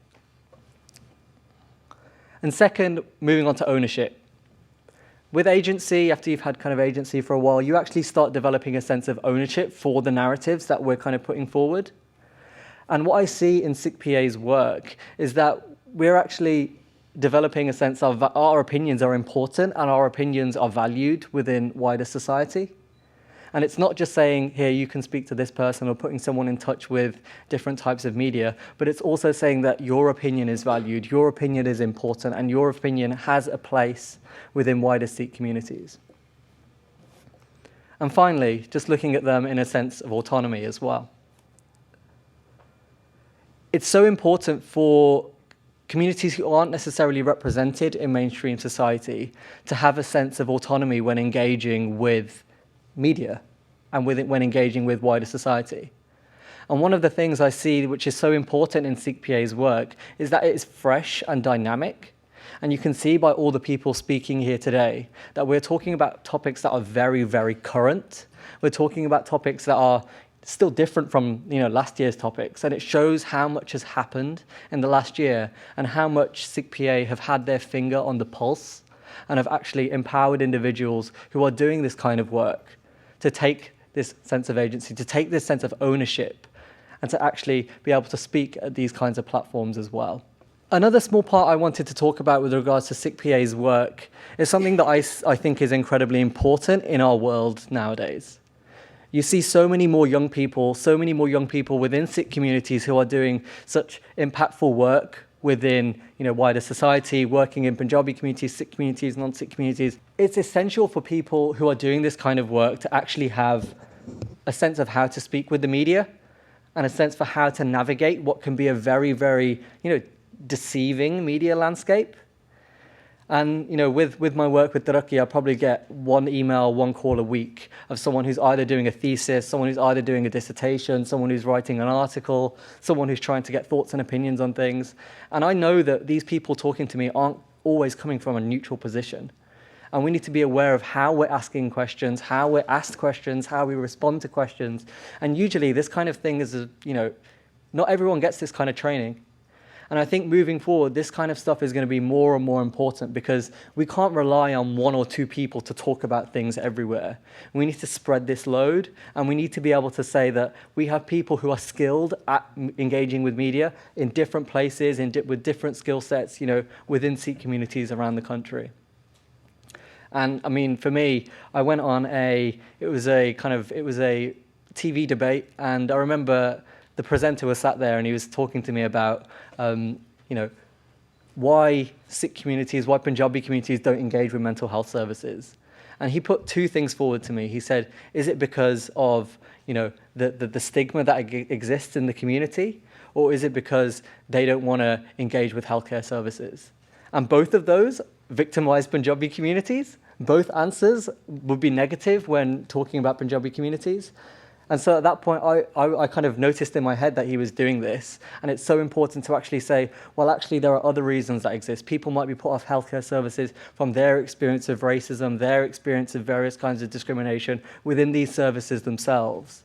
And second, moving on to ownership. With agency, after you've had kind of agency for a while, you actually start developing a sense of ownership for the narratives that we're kind of putting forward. And what I see in Sikh PA's work is that we're actually developing a sense of our opinions are important and our opinions are valued within wider society. And it's not just saying, here, you can speak to this person or putting someone in touch with different types of media, but it's also saying that your opinion is valued, your opinion is important, and your opinion has a place within wider Sikh communities. And finally, just looking at them in a sense of autonomy as well. It's so important for communities who aren't necessarily represented in mainstream society to have a sense of autonomy when engaging with media and when engaging with wider society. And one of the things I see which is so important in Sikh PA's work is that it is fresh and dynamic. And you can see by all the people speaking here today that we're talking about topics that are very, very current. We're talking about topics that are still different from last year's topics, and it shows how much has happened in the last year and how much Sikh PA have had their finger on the pulse and have actually empowered individuals who are doing this kind of work to take this sense of agency, to take this sense of ownership, and to actually be able to speak at these kinds of platforms as well. Another small part I wanted to talk about with regards to Sikh PA's work is something that I think is incredibly important in our world nowadays. You see so many more young people within Sikh communities who are doing such impactful work within wider society, working in Punjabi communities, Sikh communities, non-Sikh communities. It's essential for people who are doing this kind of work to actually have a sense of how to speak with the media and a sense for how to navigate what can be a very, very, deceiving media landscape. And with my work with Taraqi, I probably get one email, one call a week of someone who's either doing a thesis, someone who's either doing a dissertation, someone who's writing an article, someone who's trying to get thoughts and opinions on things. And I know that these people talking to me aren't always coming from a neutral position. And we need to be aware of how we're asking questions, how we're asked questions, how we respond to questions. And usually this kind of thing is, not everyone gets this kind of training. And I think moving forward, this kind of stuff is going to be more and more important because we can't rely on one or two people to talk about things everywhere. We need to spread this load, and we need to be able to say that we have people who are skilled at engaging with media in different places, with different skill sets, within Sikh communities around the country. And I mean, for me, I went on it was a TV debate, and I remember the presenter was sat there and he was talking to me about, why Sikh communities, why Punjabi communities don't engage with mental health services. And he put two things forward to me. He said, is it because of, the stigma that exists in the community, or is it because they don't want to engage with healthcare services? And both of those victimize Punjabi communities. Both answers would be negative when talking about Punjabi communities. And so at that point, I kind of noticed in my head that he was doing this. And it's so important to actually say, well, actually, there are other reasons that exist. People might be put off healthcare services from their experience of racism, their experience of various kinds of discrimination within these services themselves.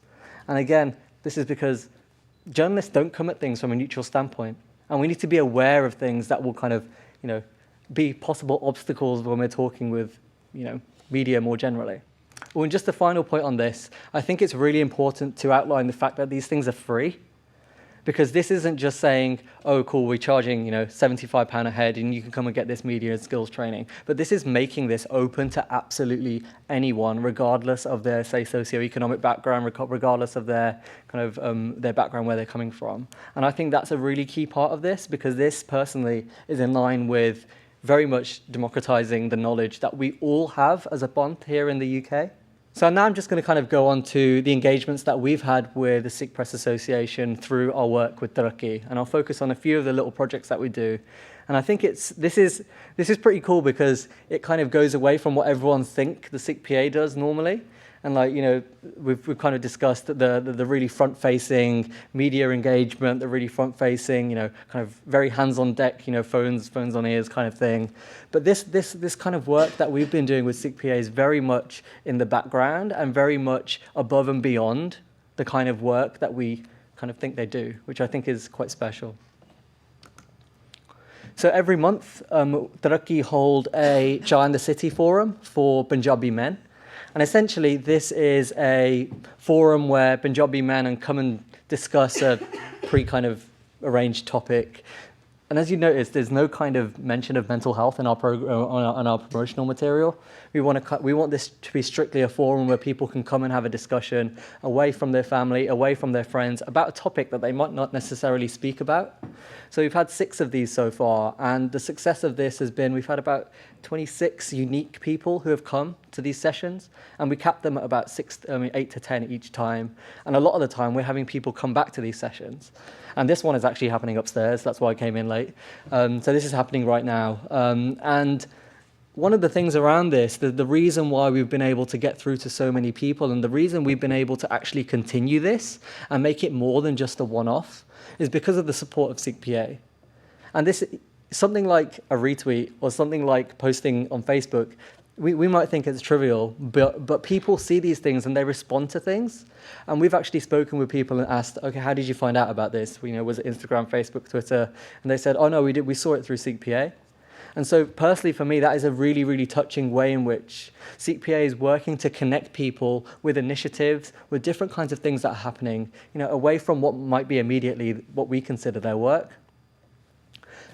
And again, this is because journalists don't come at things from a neutral standpoint. And we need to be aware of things that will kind of, be possible obstacles when we're talking with, media more generally. Well, and just a final point on this, I think it's really important to outline the fact that these things are free, because this isn't just saying, oh, cool, we're charging, £75 a head and you can come and get this media and skills training. But this is making this open to absolutely anyone, regardless of their, say, socioeconomic background, regardless of their their background, where they're coming from. And I think that's a really key part of this, because this personally is in line with very much democratizing the knowledge that we all have as a bond here in the UK. So now I'm just going to kind of go on to the engagements that we've had with the Sikh Press Association through our work with Taraqi, and I'll focus on a few of the little projects that we do. And I think this is pretty cool because it kind of goes away from what everyone think the Sikh PA does normally. And we've kind of discussed the really front-facing media engagement, the really front-facing, kind of very hands on deck, phones on ears kind of thing. But this kind of work that we've been doing with Sikh PA is very much in the background and very much above and beyond the kind of work that we kind of think they do, which I think is quite special. So every month, Taraqi hold a Chai in the City forum for Punjabi men. And essentially, this is a forum where Punjabi men come and discuss a pre-kind of arranged topic. And as you notice, there's no kind of mention of mental health in our on our promotional material. We want this to be strictly a forum where people can come and have a discussion away from their family, away from their friends, about a topic that they might not necessarily speak about. So we've had 6 of these so far, and the success of this has been we've had about 26 unique people who have come to these sessions, and we cap them at about 8 to 10 each time. And a lot of the time, we're having people come back to these sessions. And this one is actually happening upstairs. That's why I came in late. So this is happening right now. And one of the things around this, the reason why we've been able to get through to so many people, and the reason we've been able to actually continue this and make it more than just a one-off, is because of the support of Sikh PA. And this, something like a retweet or something like posting on Facebook, we might think it's trivial, but people see these things and they respond to things. And we've actually spoken with people and asked, okay, how did you find out about this? Was it Instagram, Facebook, Twitter? And they said, oh no, we saw it through Sikh PA. And so personally for me, that is a really, really touching way in which Sikh PA is working to connect people with initiatives, with different kinds of things that are happening, away from what might be immediately what we consider their work.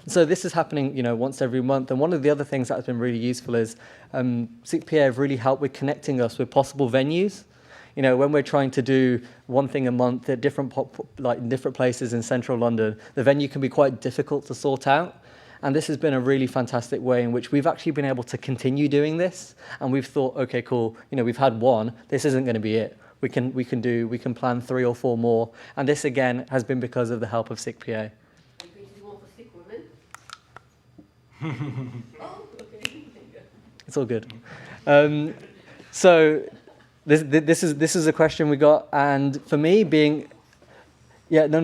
So this is happening, once every month. And one of the other things that has been really useful is Sikh PA have really helped with connecting us with possible venues. When we're trying to do one thing a month at different places in central London, the venue can be quite difficult to sort out. And this has been a really fantastic way in which we've actually been able to continue doing this. And we've thought, okay, cool, we've had one, this isn't going to be it. We can plan 3 or 4 more. And this again has been because of the help of Sikh PA. It's all good. So this is a question we got, and for me being,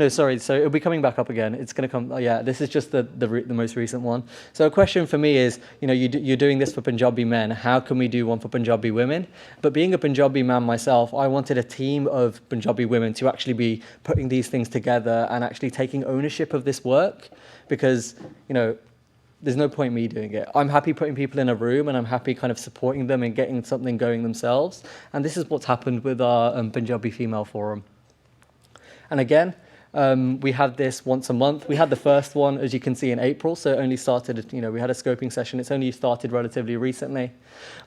sorry. So it'll be coming back up again. It's going to come. This is just the most recent one. So a question for me is, you're doing this for Punjabi men. How can we do one for Punjabi women? But being a Punjabi man myself, I wanted a team of Punjabi women to actually be putting these things together and actually taking ownership of this work, because there's no point me doing it. I'm happy putting people in a room and I'm happy kind of supporting them and getting something going themselves. And this is what's happened with our Punjabi Female Forum. And again, we have this once a month. We had the first one, as you can see, in April. So it only started, we had a scoping session. It's only started relatively recently.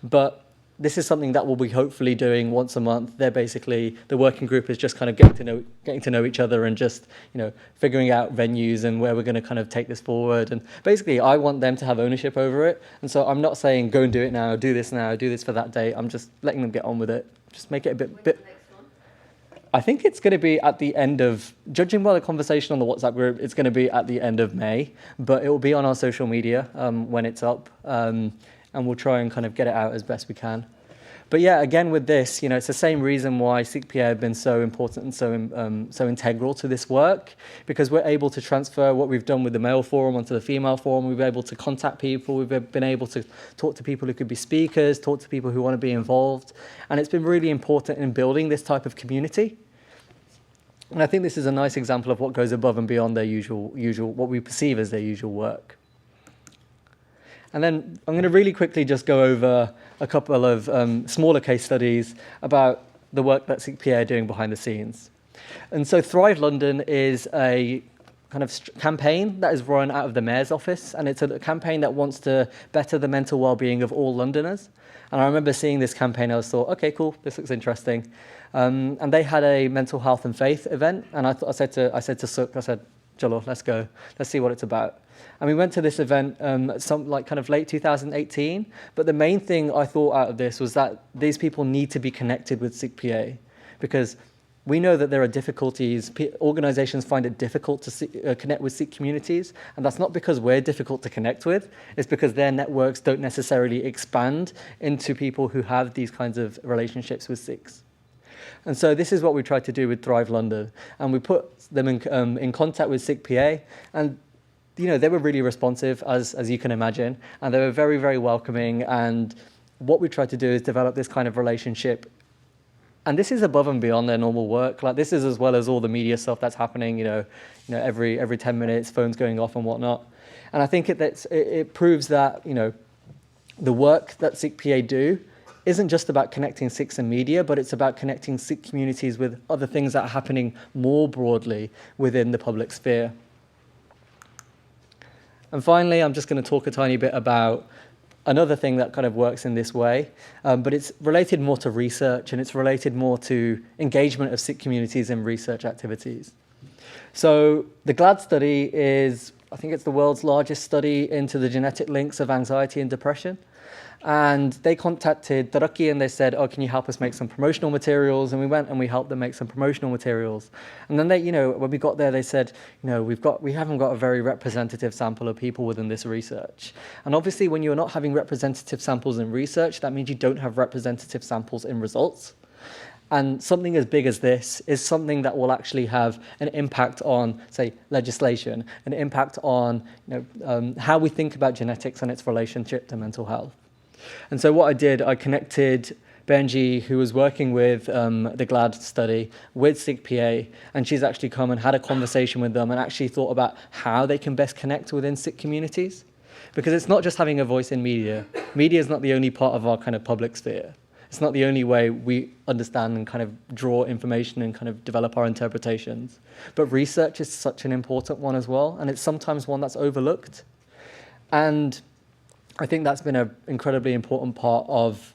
But this is something that we'll be hopefully doing once a month. They're basically, the working group is just kind of getting to know each other and just, figuring out venues and where we're going to kind of take this forward. And basically, I want them to have ownership over it. And so I'm not saying, go and do it now, do this for that day. I'm just letting them get on with it. Just make it a bit. I think it's going to be at the end of, judging by the conversation on the WhatsApp group, it's going to be at the end of May. But it will be on our social media when it's up. And we'll try and kind of get it out as best we can. But yeah, again with this, it's the same reason why Sikh PA have been so important and so integral to this work, because we're able to transfer what we've done with the male forum onto the female forum. We've been able to contact people. We've been able to talk to people who could be speakers, talk to people who want to be involved. And it's been really important in building this type of community. And I think this is a nice example of what goes above and beyond their usual what we perceive as their usual work. And then I'm going to really quickly just go over a couple of smaller case studies about the work that Sikh PA are doing behind the scenes. And so Thrive London is a kind of campaign that is run out of the Mayor's office, and it's a campaign that wants to better the mental well-being of all Londoners. And I remember seeing this campaign, I thought, okay, cool, this looks interesting. And they had a mental health and faith event, and I said to Sukh, I said, Chalo, let's go, let's see what it's about. And we went to this event kind of late 2018. But the main thing I thought out of this was that these people need to be connected with Sikh PA, because we know that there are difficulties. Organisations find it difficult to connect with Sikh communities. And that's not because we're difficult to connect with. It's because their networks don't necessarily expand into people who have these kinds of relationships with Sikhs. And so this is what we tried to do with Thrive London. And we put them in contact with Sikh PA. And they were really responsive, as you can imagine, and they were very, very welcoming. And what we tried to do is develop this kind of relationship. And this is above and beyond their normal work. Like, this is as well as all the media stuff that's happening, every 10 minutes, phones going off and whatnot. And I think it proves that, the work that Sikh PA do isn't just about connecting Sikhs and media, but it's about connecting Sikh communities with other things that are happening more broadly within the public sphere. And finally, I'm just going to talk a tiny bit about another thing that kind of works in this way, but it's related more to research, and it's related more to engagement of Sikh communities in research activities. So the GLAD study is, I think it's the world's largest study into the genetic links of anxiety and depression. And they contacted Taraqi and they said, oh, can you help us make some promotional materials? And we went and we helped them make some promotional materials. And then they, when we got there, they said, we haven't got a very representative sample of people within this research. And obviously, when you're not having representative samples in research, that means you don't have representative samples in results. And something as big as this is something that will actually have an impact on, say, legislation, an impact on how we think about genetics and its relationship to mental health. And so what I did, I connected Benji, who was working with the GLAD study, with Sikh PA, and she's actually come and had a conversation with them and actually thought about how they can best connect within Sikh communities. Because it's not just having a voice in media. Media is not the only part of our kind of public sphere. It's not the only way we understand and kind of draw information and kind of develop our interpretations. But research is such an important one as well, and it's sometimes one that's overlooked. And I think that's been an incredibly important part of,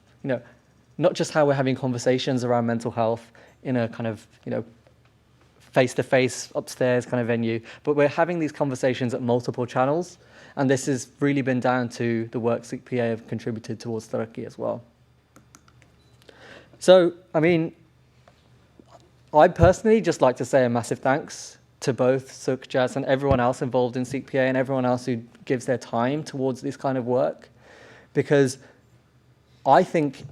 not just how we're having conversations around mental health in a kind of, face-to-face upstairs kind of venue, but we're having these conversations at multiple channels, and this has really been down to the work Sikh PA have contributed towards Taraqi as well. So, I'd personally just like to say a massive thanks to both Sukh, Jas, and everyone else involved in Sikh PA and everyone else who gives their time towards this kind of work, because I think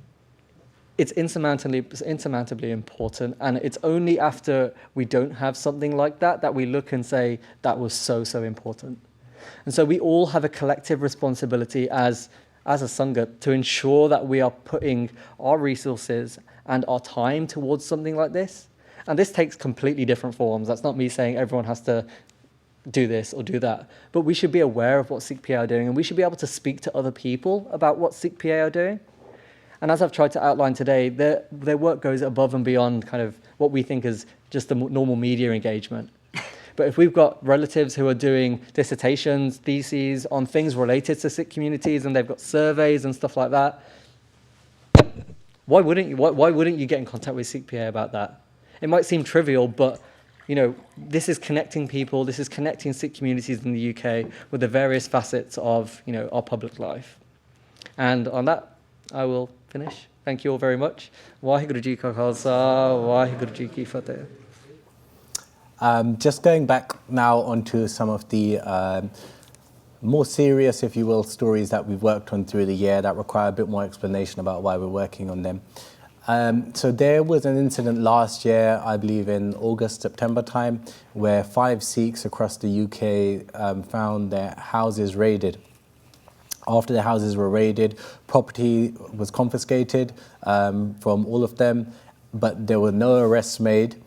it's insurmountably important, and it's only after we don't have something like that that we look and say that was so important. And so we all have a collective responsibility as a Sangha to ensure that we are putting our resources and our time towards something like this. And this takes completely different forms. That's not me saying everyone has to do this or do that. But we should be aware of what Sikh PA are doing, and we should be able to speak to other people about what Sikh PA are doing. And as I've tried to outline today, their work goes above and beyond kind of what we think is just the normal media engagement. But if we've got relatives who are doing dissertations, theses on things related to Sikh communities, and they've got surveys and stuff like that, why wouldn't you get in contact with Sikh PA about that? It might seem trivial, but this is connecting people, this is connecting Sikh communities in the UK with the various facets of our public life. And on that, I will finish. Thank you all very much. Waheguru Ji Ka Khalsa, Waheguru Ji Ki Fateh. Just going back now onto some of the more serious, if you will, stories that we've worked on through the year that require a bit more explanation about why we're working on them. So there was an incident last year, I believe in August, September time, where 5 Sikhs across the UK found their houses raided. After their houses were raided, property was confiscated from all of them, but there were no arrests made.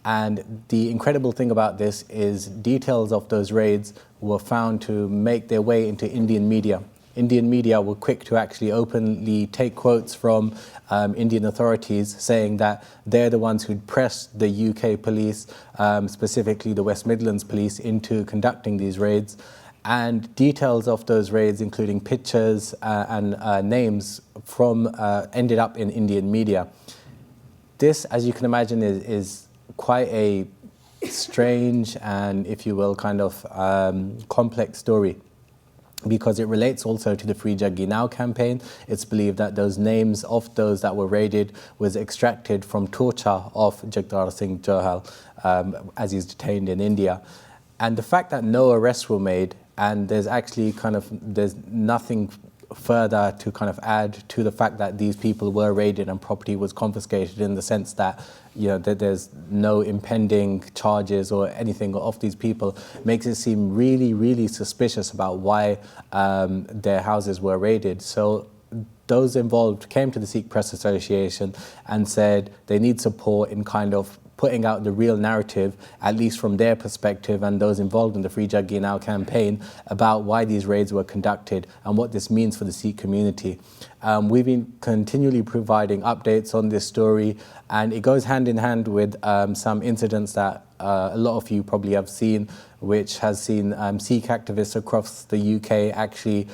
And the incredible thing about this is details of those raids were found to make their way into Indian media. Indian media were quick to actually openly take quotes from Indian authorities saying that they're the ones who'd pressed the UK police, specifically the West Midlands police, into conducting these raids. And details of those raids, including pictures and names ended up in Indian media. This, as you can imagine, is quite a strange and, if you will, kind of complex story, because it relates also to the Free Jaggi Now campaign. It's believed that those names of those that were raided was extracted from torture of Jagtar Singh Johal as he's detained in India. And the fact that no arrests were made, and there's nothing further to kind of add to the fact that these people were raided and property was confiscated, in the sense that that there's no impending charges or anything of these people, makes it seem really, really suspicious about why their houses were raided. So those involved came to the Sikh Press Association and said they need support in kind of putting out the real narrative, at least from their perspective and those involved in the Free Jaggi Now campaign, about why these raids were conducted and what this means for the Sikh community. We've been continually providing updates on this story, and it goes hand in hand with some incidents that a lot of you probably have seen, which has seen Sikh activists across the UK actually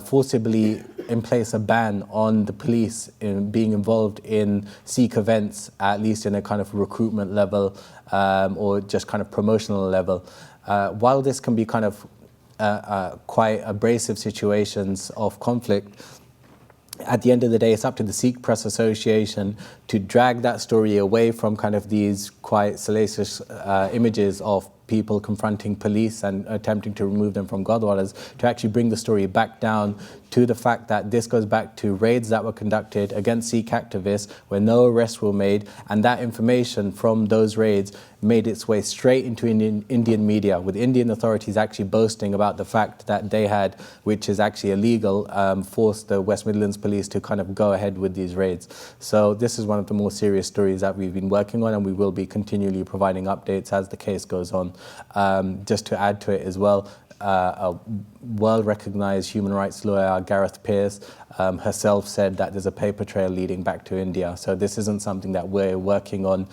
forcibly in place a ban on the police in being involved in Sikh events, at least in a kind of recruitment level or just kind of promotional level. While this can be kind of quite abrasive situations of conflict, at the end of the day, it's up to the Sikh Press Association to drag that story away from kind of these quite salacious images of people confronting police and attempting to remove them from Gurdwaras, to actually bring the story back down to the fact that this goes back to raids that were conducted against Sikh activists where no arrests were made, and that information from those raids made its way straight into Indian media, with Indian authorities actually boasting about the fact that they had, which is actually illegal, forced the West Midlands police to kind of go ahead with these raids. So this is one of the more serious stories that we've been working on, and we will be continually providing updates as the case goes on. Just to add to it as well, a well-recognized human rights lawyer, Gareth Pearce, herself said that there's a paper trail leading back to India. So this isn't something that we're working on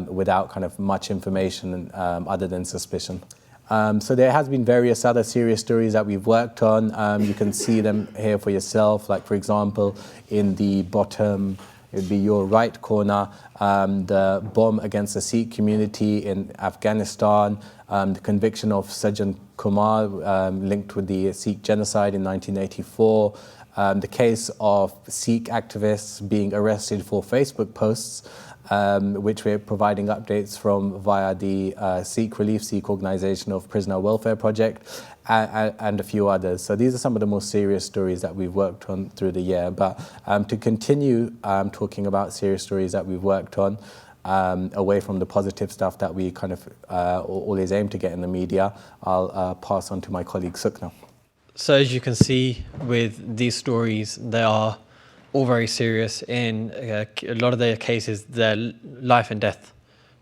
without kind of much information other than suspicion. So there has been various other serious stories that we've worked on. You can see them here for yourself. Like, for example, in the bottom, it would be your right corner, the bomb against the Sikh community in Afghanistan, the conviction of Sajjan Kumar linked with the Sikh genocide in 1984, the case of Sikh activists being arrested for Facebook posts, which we're providing updates from via the Sikh Relief Sikh Organisation of Prisoner Welfare Project, and a few others. So these are some of the most serious stories that we've worked on through the year. But to continue talking about serious stories that we've worked on, away from the positive stuff that we kind of always aim to get in the media, I'll pass on to my colleague Sukh now. So as you can see with these stories, they are all very serious. In a lot of their cases, they're life and death,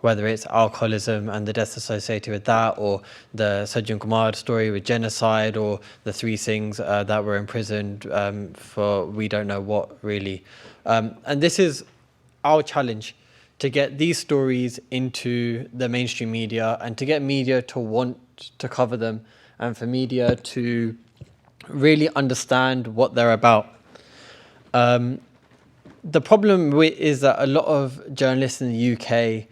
whether it's alcoholism and the deaths associated with that, or the Sajjan Kumar story with genocide, or the 3 Singhs that were imprisoned for we don't know what, really. And this is our challenge, to get these stories into the mainstream media and to get media to want to cover them, and for media to really understand what they're about. The problem is that a lot of journalists in the UK,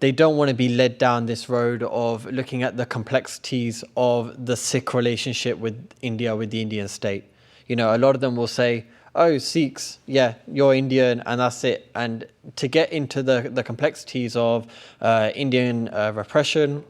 they don't want to be led down this road of looking at the complexities of the Sikh relationship with India, with the Indian state. You know, a lot of them will say, oh, Sikhs, yeah, you're Indian and that's it. And to get into the complexities of Indian repression,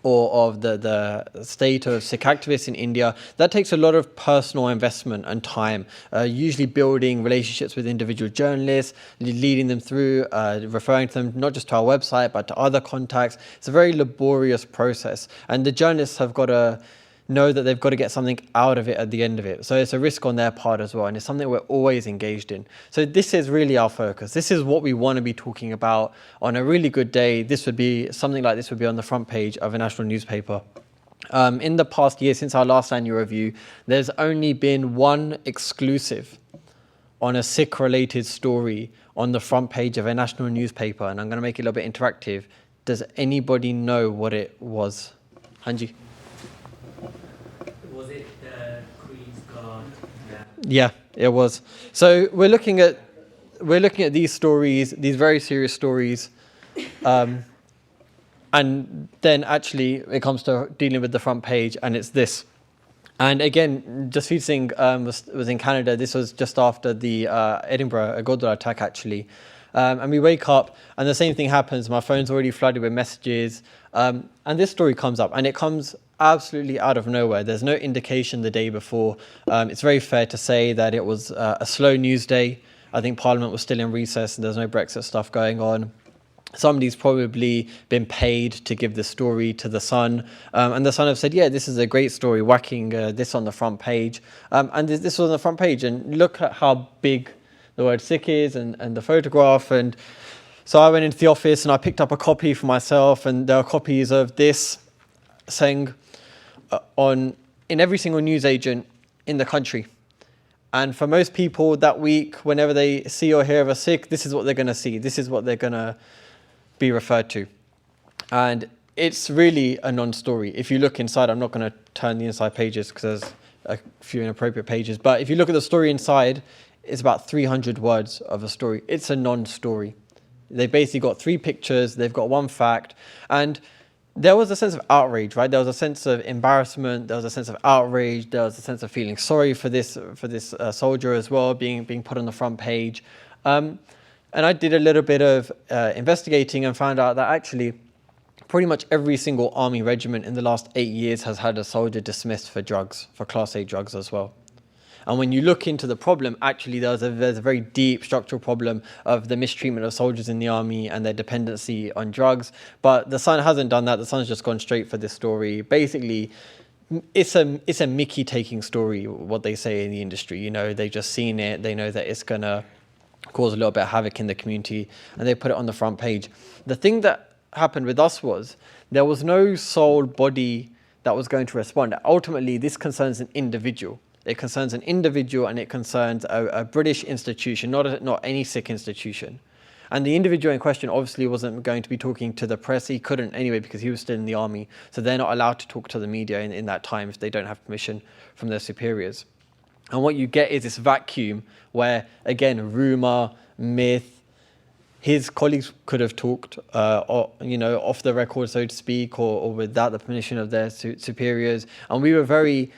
or of the state of Sikh activists in India, that takes a lot of personal investment and time, usually building relationships with individual journalists, leading them through, referring to them not just to our website, but to other contacts. It's a very laborious process. And the journalists have got to know that they've got to get something out of it at the end of it. So it's a risk on their part as well, and it's something we're always engaged in. So this is really our focus. This is what we want to be talking about. On a really good day, this would be something like this would be on the front page of a national newspaper. In the past year, since our last annual review, there's only been one exclusive on a Sikh-related story on the front page of a national newspaper, and I'm going to make it a little bit interactive. Does anybody know what it was? Hanji? Was it the Queen's Guard? Yeah, it was. So we're looking at these stories, these very serious stories, and then actually it comes to dealing with the front page, and it's this. And again, Jasveer Singh was in Canada. This was just after the Edinburgh Gurdwara attack, actually. And we wake up and the same thing happens. My phone's already flooded with messages. And this story comes up, and it comes absolutely out of nowhere. There's no indication the day before. It's very fair to say that it was a slow news day. I think Parliament was still in recess and there's no Brexit stuff going on. Somebody's probably been paid to give the story to The Sun. And The Sun have said, yeah, this is a great story, whacking this on the front page. And this was on the front page. And look at how big the word Sikh is and the photograph. And so I went into the office and I picked up a copy for myself, and there are copies of this saying in every single newsagent in the country. And for most people that week, whenever they see or hear of a Sikh, this is what they're going to see. This is what they're going to be referred to. And it's really a non-story. If you look inside, I'm not going to turn the inside pages because there's a few inappropriate pages, but if you look at the story inside, it's about 300 words of a story. It's a non-story. They've basically got 3 pictures, they've got 1 fact, and there was a sense of outrage, right? There was a sense of embarrassment, there was a sense of outrage, there was a sense of feeling sorry for this soldier as well, being put on the front page. And I did a little bit of investigating and found out that actually pretty much every single army regiment in the last 8 years has had a soldier dismissed for drugs, for Class A drugs as well. And when you look into the problem, actually there's a very deep structural problem of the mistreatment of soldiers in the army and their dependency on drugs. But the Sun hasn't done that. The Sun's just gone straight for this story. Basically, it's a Mickey taking story, what they say in the industry. You know, they've just seen it. They know that it's going to cause a little bit of havoc in the community, and they put it on the front page. The thing that happened with us was there was no sole body that was going to respond. Ultimately, this concerns an individual. It concerns an individual, and it concerns a British institution, not any Sikh institution. And the individual in question obviously wasn't going to be talking to the press. He couldn't anyway because he was still in the army. So they're not allowed to talk to the media in that time if they don't have permission from their superiors. And what you get is this vacuum where, again, rumour, myth, his colleagues could have talked, off the record, so to speak, or without the permission of their superiors. And we were very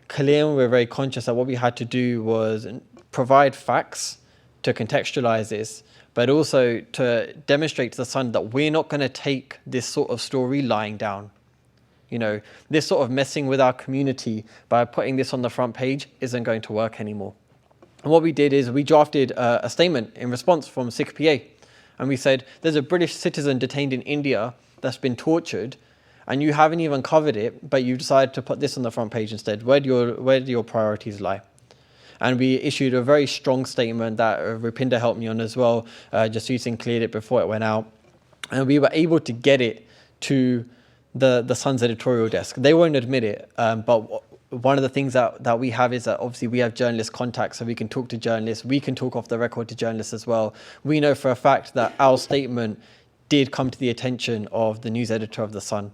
clear and we were very conscious that what we had to do was provide facts to contextualize this, but also to demonstrate to the Sun that we're not going to take this sort of story lying down. You know, this sort of messing with our community by putting this on the front page isn't going to work anymore. And what we did is we drafted a statement in response from Sikh PA. And we said, there's a British citizen detained in India that's been tortured, and you haven't even covered it, but you decided to put this on the front page instead. Where do your priorities lie? And we issued a very strong statement that Rupinder helped me on as well. Jasveer cleared it before it went out. And we were able to get it to the Sun's editorial desk. They won't admit it, but one of the things that we have is that obviously we have journalist contacts, so we can talk to journalists. We can talk off the record to journalists as well. We know for a fact that our statement did come to the attention of the news editor of The Sun,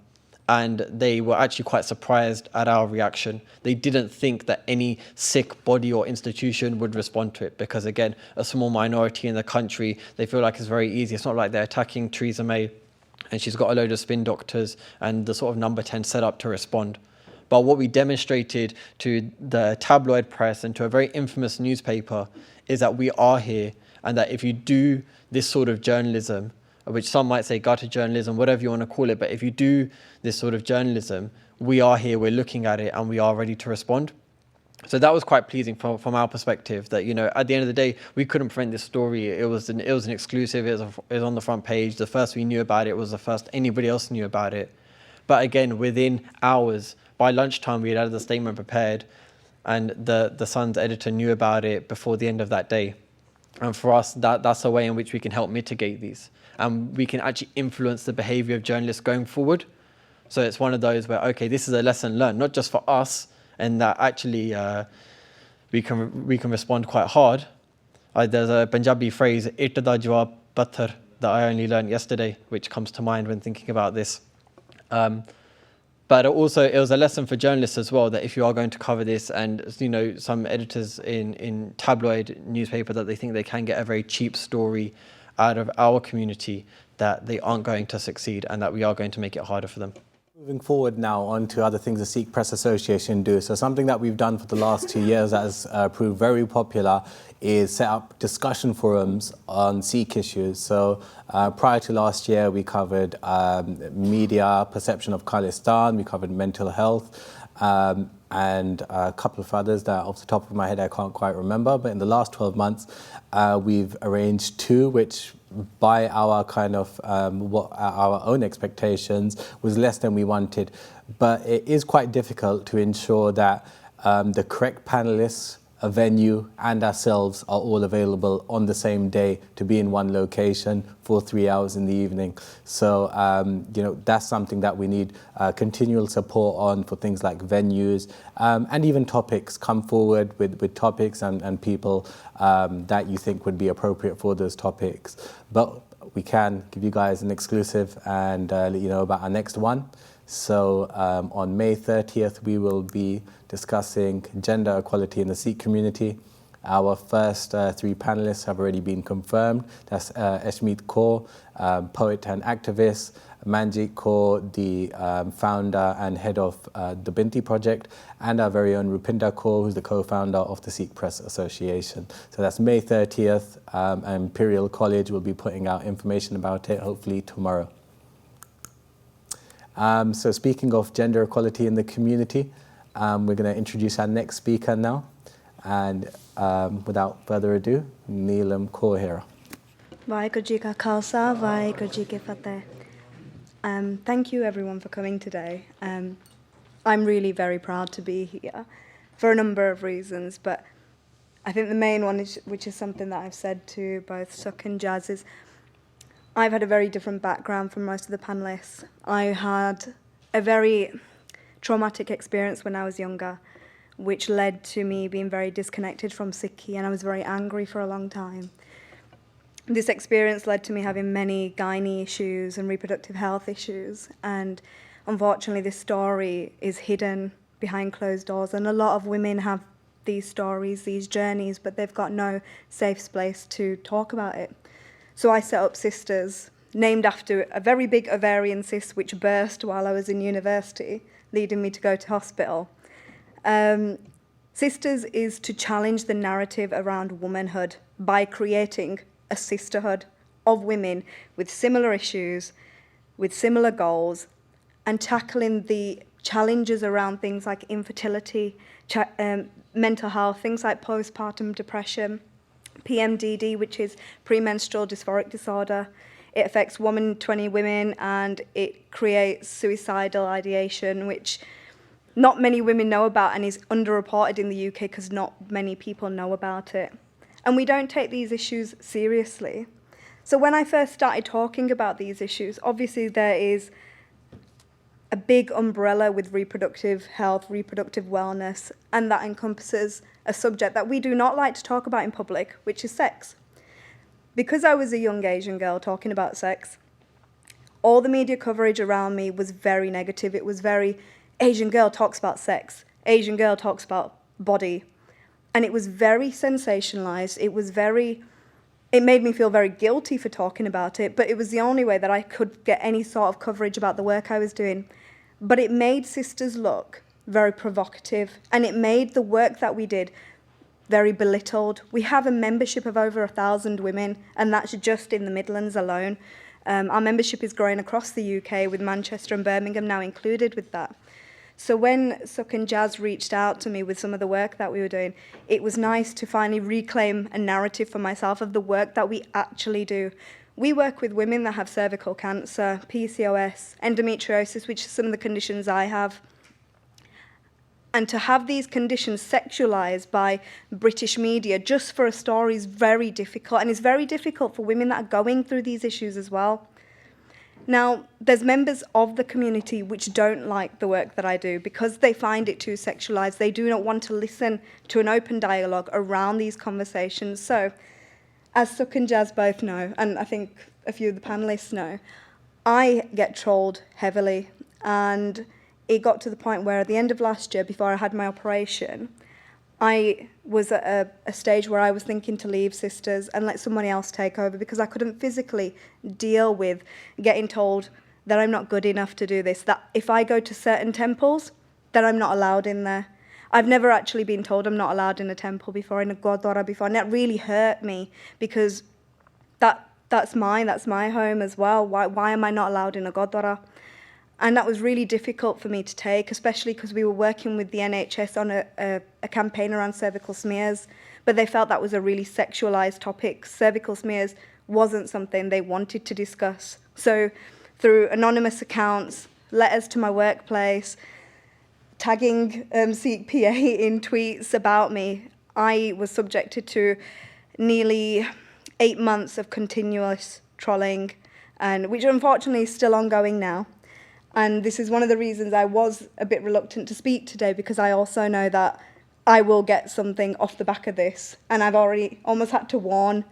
and they were actually quite surprised at our reaction. They didn't think that any Sikh body or institution would respond to it because, again, a small minority in the country, they feel like it's very easy. It's not like they're attacking Theresa May and she's got a load of spin doctors and the sort of number 10 set up to respond. But what we demonstrated to the tabloid press and to a very infamous newspaper is that we are here, and that if you do this sort of journalism, which some might say gutter journalism, whatever you want to call it, but if you do this sort of journalism, we are here, we're looking at it, and we are ready to respond. So that was quite pleasing from our perspective, that, you know, at the end of the day, we couldn't prevent this story. It was an exclusive, it was on the front page. The first we knew about it was the first anybody else knew about it. But again, within hours, by lunchtime, we had the statement prepared, and the Sun's editor knew about it before the end of that day. And for us, that's a way in which we can help mitigate these. And we can actually influence the behavior of journalists going forward. So it's one of those where, okay, this is a lesson learned, not just for us, and that actually we can respond quite hard. There's a Punjabi phrase, "It da jawab patthar," that I only learned yesterday, which comes to mind when thinking about this. But also, it was a lesson for journalists as well, that if you are going to cover this, and, you know, some editors in tabloid newspaper, that they think they can get a very cheap story out of our community, that they aren't going to succeed, and that we are going to make it harder for them. Moving forward now on to other things the Sikh Press Association do. So something that we've done for the last 2 years that has proved very popular is set up discussion forums on Sikh issues. So prior to last year, we covered media, perception of Khalistan, we covered mental health, and a couple of others that off the top of my head I can't quite remember. But in the last 12 months, we've arranged 2, which by our kind of our own expectations was less than we wanted. But it is quite difficult to ensure that the correct panelists, a venue and ourselves are all available on the same day to be in one location for 3 hours in the evening. So, you know, that's something that we need continual support on for things like venues and even topics. Come forward with topics and people that you think would be appropriate for those topics. But we can give you guys an exclusive and let you know about our next one. So on May 30th, we will be discussing gender equality in the Sikh community. Our first 3 panelists have already been confirmed. That's Ashmeet Kaur, poet and activist, Manjit Kaur, the founder and head of the Binti Project, and our very own Rupinder Kaur, who's the co-founder of the Sikh Press Association. So that's May 30th, and Imperial College will be putting out information about it, hopefully tomorrow. So speaking of gender equality in the community, we're going to introduce our next speaker now. And without further ado, Neelam Kaur. Vaheguru Ji Ka Khalsa, Vaheguru Ji Ki Fateh. Thank you everyone for coming today. I'm really very proud to be here for a number of reasons, but I think the main one, which is something that I've said to both Sukh and Jazz, is I've had a very different background from most of the panellists. I had a very traumatic experience when I was younger, which led to me being very disconnected from Sikhi, and I was very angry for a long time. This experience led to me having many gynae issues and reproductive health issues, and unfortunately this story is hidden behind closed doors, and a lot of women have these stories, these journeys, but they've got no safe space to talk about it. So I set up Sisters, named after a very big ovarian cyst which burst while I was in university, leading me to go to hospital. Sisters is to challenge the narrative around womanhood by creating a sisterhood of women with similar issues, with similar goals, and tackling the challenges around things like infertility, mental health, things like postpartum depression, PMDD, which is premenstrual dysphoric disorder. It affects 1 in 20 women, and it creates suicidal ideation, which not many women know about and is underreported in the UK because not many people know about it. And we don't take these issues seriously. So when I first started talking about these issues, obviously there is a big umbrella with reproductive health, reproductive wellness, and that encompasses a subject that we do not like to talk about in public, which is sex. Because I was a young Asian girl talking about sex, all the media coverage around me was very negative. It was very, Asian girl talks about sex, Asian girl talks about body. And it was very sensationalized. It made me feel very guilty for talking about it, but it was the only way that I could get any sort of coverage about the work I was doing. But it made Sisters look very provocative, and it made the work that we did very belittled. We have a membership of over 1,000 women, and that's just in the Midlands alone. Our membership is growing across the UK, with Manchester and Birmingham now included with that. So when Sukh and Jazz reached out to me with some of the work that we were doing, it was nice to finally reclaim a narrative for myself of the work that we actually do. We work with women that have cervical cancer, PCOS, endometriosis, which are some of the conditions I have. And to have these conditions sexualised by British media just for a story is very difficult, and it's very difficult for women that are going through these issues as well. Now, there's members of the community which don't like the work that I do because they find it too sexualised. They do not want to listen to an open dialogue around these conversations. So, as Sukh and Jazz both know, and I think a few of the panellists know, I get trolled heavily, and it got to the point where at the end of last year, before I had my operation, I was at a stage where I was thinking to leave Sisters and let somebody else take over because I couldn't physically deal with getting told that I'm not good enough to do this, that if I go to certain temples, that I'm not allowed in there. I've never actually been told I'm not allowed in a temple before, in a Gurdwara before, and that really hurt me because that's my home as well. Why am I not allowed in a Gurdwara? And that was really difficult for me to take, especially because we were working with the NHS on a campaign around cervical smears, but they felt that was a really sexualised topic. Cervical smears wasn't something they wanted to discuss. So through anonymous accounts, letters to my workplace, tagging Sikh PA in tweets about me, I was subjected to nearly 8 months of continuous trolling, and which unfortunately is still ongoing now. And this is one of the reasons I was a bit reluctant to speak today, because I also know that I will get something off the back of this. And I've already almost had to warn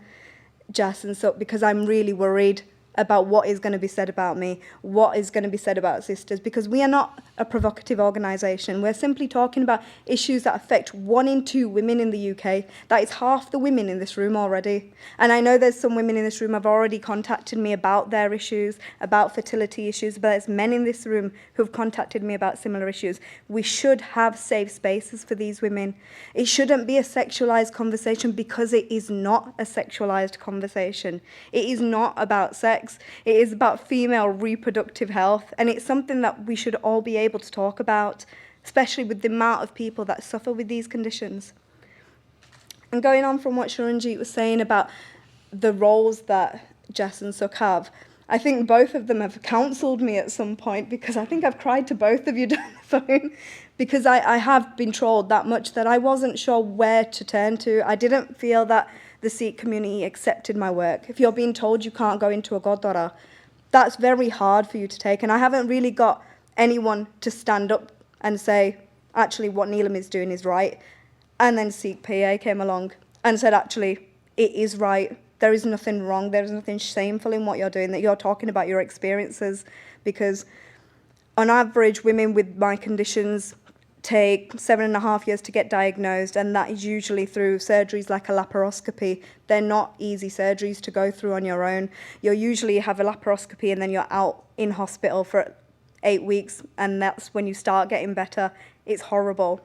Jess and Sukh because I'm really worried about what is going to be said about me, what is going to be said about sisters, because we are not a provocative organisation. We're simply talking about issues that affect 1 in 2 women in the UK. That is half the women in this room already. And I know there's some women in this room have already contacted me about their issues, about fertility issues, but there's men in this room who've contacted me about similar issues. We should have safe spaces for these women. It shouldn't be a sexualised conversation, because it is not a sexualised conversation. It is not about sex. It is about female reproductive health, and it's something that we should all be able to talk about, especially with the amount of people that suffer with these conditions. And going on from what Sharanjit was saying about the roles that Jess and Sukh have, I think both of them have counselled me at some point, because I think I've cried to both of you down the phone, because I have been trolled that much that I wasn't sure where to turn to. I didn't feel that the Sikh community accepted my work. If you're being told you can't go into a Gurdwara, that's very hard for you to take. And I haven't really got anyone to stand up and say, actually, what Neelam is doing is right. And then Sikh PA came along and said, actually, it is right. There is nothing wrong. There is nothing shameful in what you're doing, that you're talking about your experiences. Because on average, women with my conditions take 7.5 years to get diagnosed, and that is usually through surgeries like a laparoscopy. They're not easy surgeries to go through on your own. You'll usually have a laparoscopy and then you're out in hospital for 8 weeks, and that's when you start getting better. It's horrible.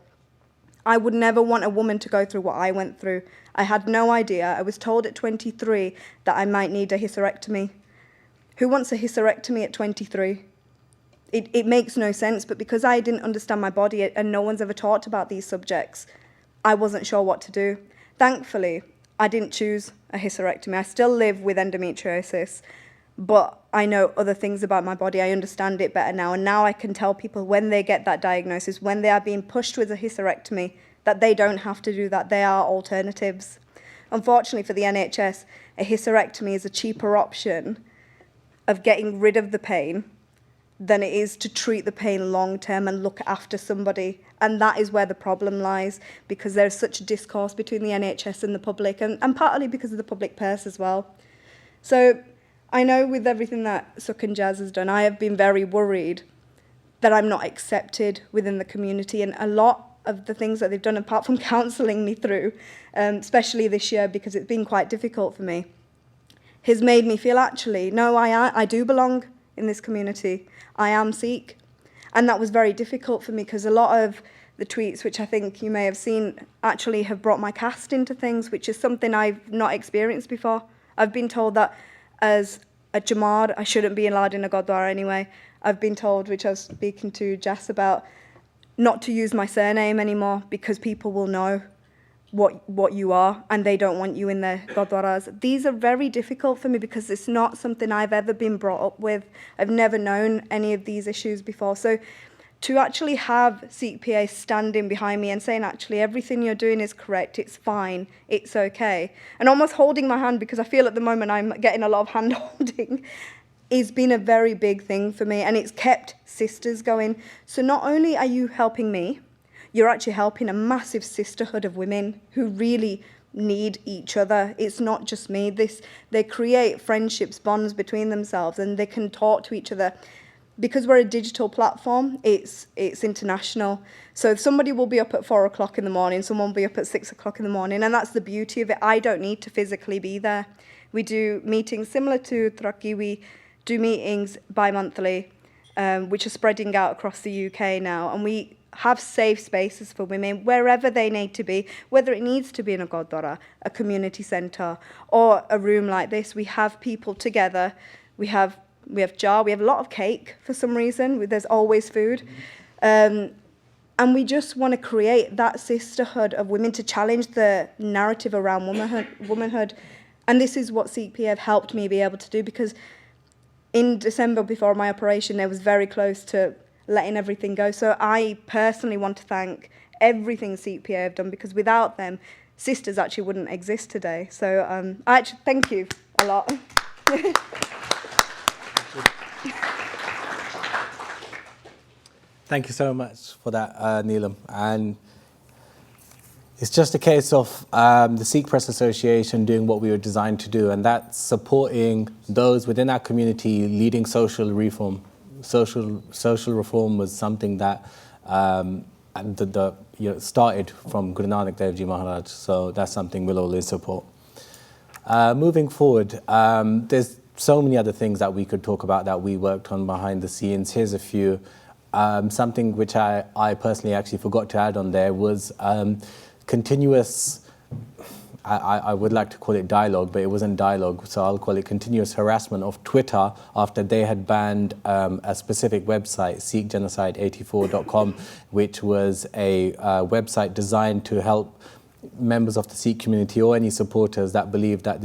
I would never want a woman to go through what I went through. I had no idea. I was told at 23 that I might need a hysterectomy. Who wants a hysterectomy at 23? It makes no sense, but because I didn't understand my body and no one's ever talked about these subjects, I wasn't sure what to do. Thankfully, I didn't choose a hysterectomy. I still live with endometriosis, but I know other things about my body. I understand it better now, and now I can tell people when they get that diagnosis, when they are being pushed with a hysterectomy, that they don't have to do that. There are alternatives. Unfortunately for the NHS, a hysterectomy is a cheaper option of getting rid of the pain than it is to treat the pain long term and look after somebody. And that is where the problem lies, because there's such a discourse between the NHS and the public, and partly because of the public purse as well. So I know with everything that Sukh and Jazz has done, I have been very worried that I'm not accepted within the community, and a lot of the things that they've done, apart from counselling me through, especially this year because it's been quite difficult for me, has made me feel actually, no, I do belong in this community. I am Sikh. And that was very difficult for me, because a lot of the tweets, which I think you may have seen, actually have brought my caste into things, which is something I've not experienced before. I've been told that as a Jamad, I shouldn't be allowed in a Gurdwara anyway. I've been told, which I was speaking to Jess about, not to use my surname anymore, because people will know what you are, and they don't want you in their Gurdwaras. These are very difficult for me, because it's not something I've ever been brought up with. I've never known any of these issues before. So to actually have Sikh PA standing behind me and saying, actually, everything you're doing is correct, it's fine, it's okay, and almost holding my hand, because I feel at the moment I'm getting a lot of hand holding, it's been a very big thing for me, and it's kept sisters going. So not only are you helping me, you're actually helping a massive sisterhood of women who really need each other. It's not just me. They create friendships, bonds between themselves, and they can talk to each other. Because we're a digital platform, it's international. So somebody will be up at 4 o'clock in the morning, someone will be up at 6 o'clock in the morning, and that's the beauty of it. I don't need to physically be there. We do meetings similar to Taraqi. We do meetings bi-monthly, which are spreading out across the UK now, and we have safe spaces for women wherever they need to be, whether it needs to be in a Gurdwara, a community centre, or a room like this. We have people together. We have jar. We have a lot of cake for some reason. There's always food. And we just want to create that sisterhood of women to challenge the narrative around womanhood. And this is what Sikh PA have helped me be able to do, because in December before my operation, I was very close to letting everything go. So I personally want to thank everything Sikh PA have done, because without them, sisters actually wouldn't exist today. So I actually thank you a lot. Thank you so much for that, Neelam. And It's just a case of the Sikh Press Association doing what we were designed to do, and that's supporting those within our community leading social reform. Social reform was something that started from Guru Nanak Dev Ji Maharaj, so that's something we'll always support. Moving forward, there's so many other things that we could talk about that we worked on behind the scenes. Here's a few. Something which I personally actually forgot to add on there was continuous, I would like to call it dialogue, but it wasn't dialogue, so I'll call it continuous harassment of Twitter after they had banned a specific website, SikhGenocide84.com, which was a website designed to help members of the Sikh community or any supporters that believe that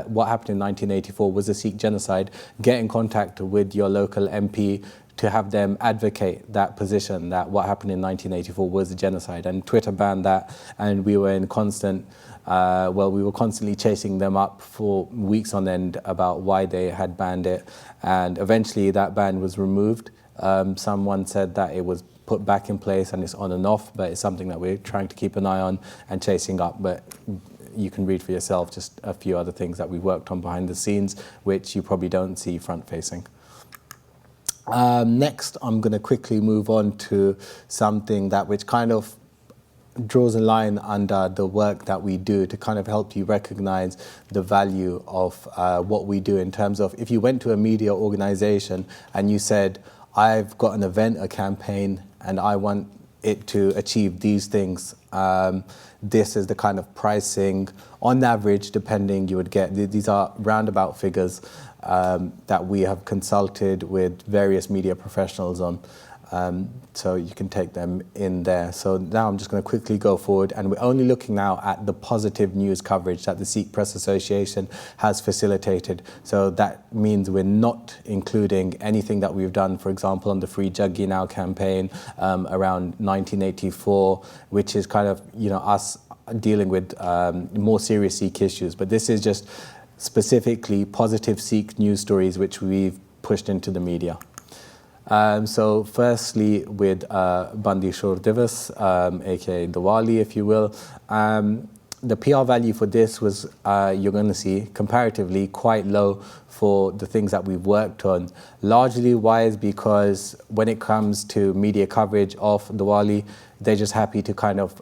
what happened in 1984 was a Sikh genocide, get in contact with your local MP to have them advocate that position, that what happened in 1984 was a genocide. And Twitter banned that, and we were in constant, we were constantly chasing them up for weeks on end about why they had banned it. And eventually that ban was removed. Someone said that it was put back in place and it's on and off, but it's something that we're trying to keep an eye on and chasing up. But you can read for yourself just a few other things that we worked on behind the scenes, which you probably don't see front facing. Next, I'm going to quickly move on to something which kind of draws a line under the work that we do to kind of help you recognize the value of what we do in terms of if you went to a media organization and you said, I've got an event, a campaign, and I want it to achieve these things. This is the kind of pricing, on average, depending, you would get. These are roundabout figures that we have consulted with various media professionals on. So you can take them in there. So now I'm just going to quickly go forward, and we're only looking now at the positive news coverage that the Sikh Press Association has facilitated. So that means we're not including anything that we've done, for example, on the Free Jaggi Now campaign around 1984, which is kind of, us dealing with more serious Sikh issues. But this is just specifically positive Sikh news stories which we've pushed into the media. So firstly with Bandi Shor Divas, aka Diwali if you will, the PR value for this was, you're going to see, comparatively quite low for the things that we've worked on. Largely wise because when it comes to media coverage of Diwali, they're just happy to kind of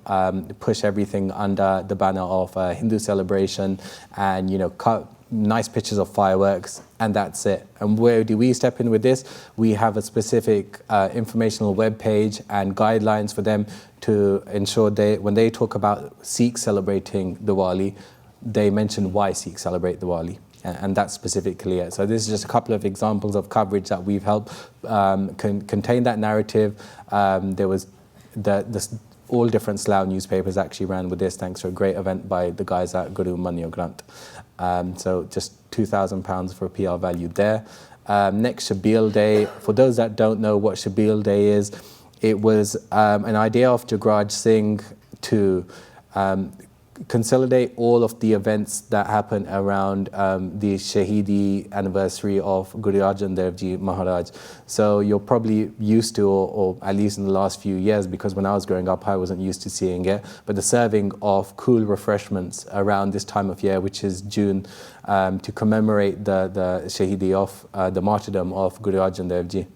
push everything under the banner of Hindu celebration and, cut nice pictures of fireworks, and that's it. And where do we step in with this? We have a specific informational web page and guidelines for them to ensure when they talk about Sikhs celebrating Diwali, they mention why Sikhs celebrate Diwali. And that's specifically it. So this is just a couple of examples of coverage that we've helped contain that narrative. There was all different Slough newspapers actually ran with this, thanks to a great event by the guys at Guru Manyo Grant. So just £2,000 for a PR value there. Next, Shabil Day. For those that don't know what Shabil Day is, it was an idea of Jagraj Singh to consolidate all of the events that happen around the Shahidi anniversary of Guru Arjan Dev Ji Maharaj. So you're probably used to, or at least in the last few years, because when I was growing up I wasn't used to seeing it, but the serving of cool refreshments around this time of year, which is June, to commemorate the Shahidi of the martyrdom of Guru Arjan Dev Ji.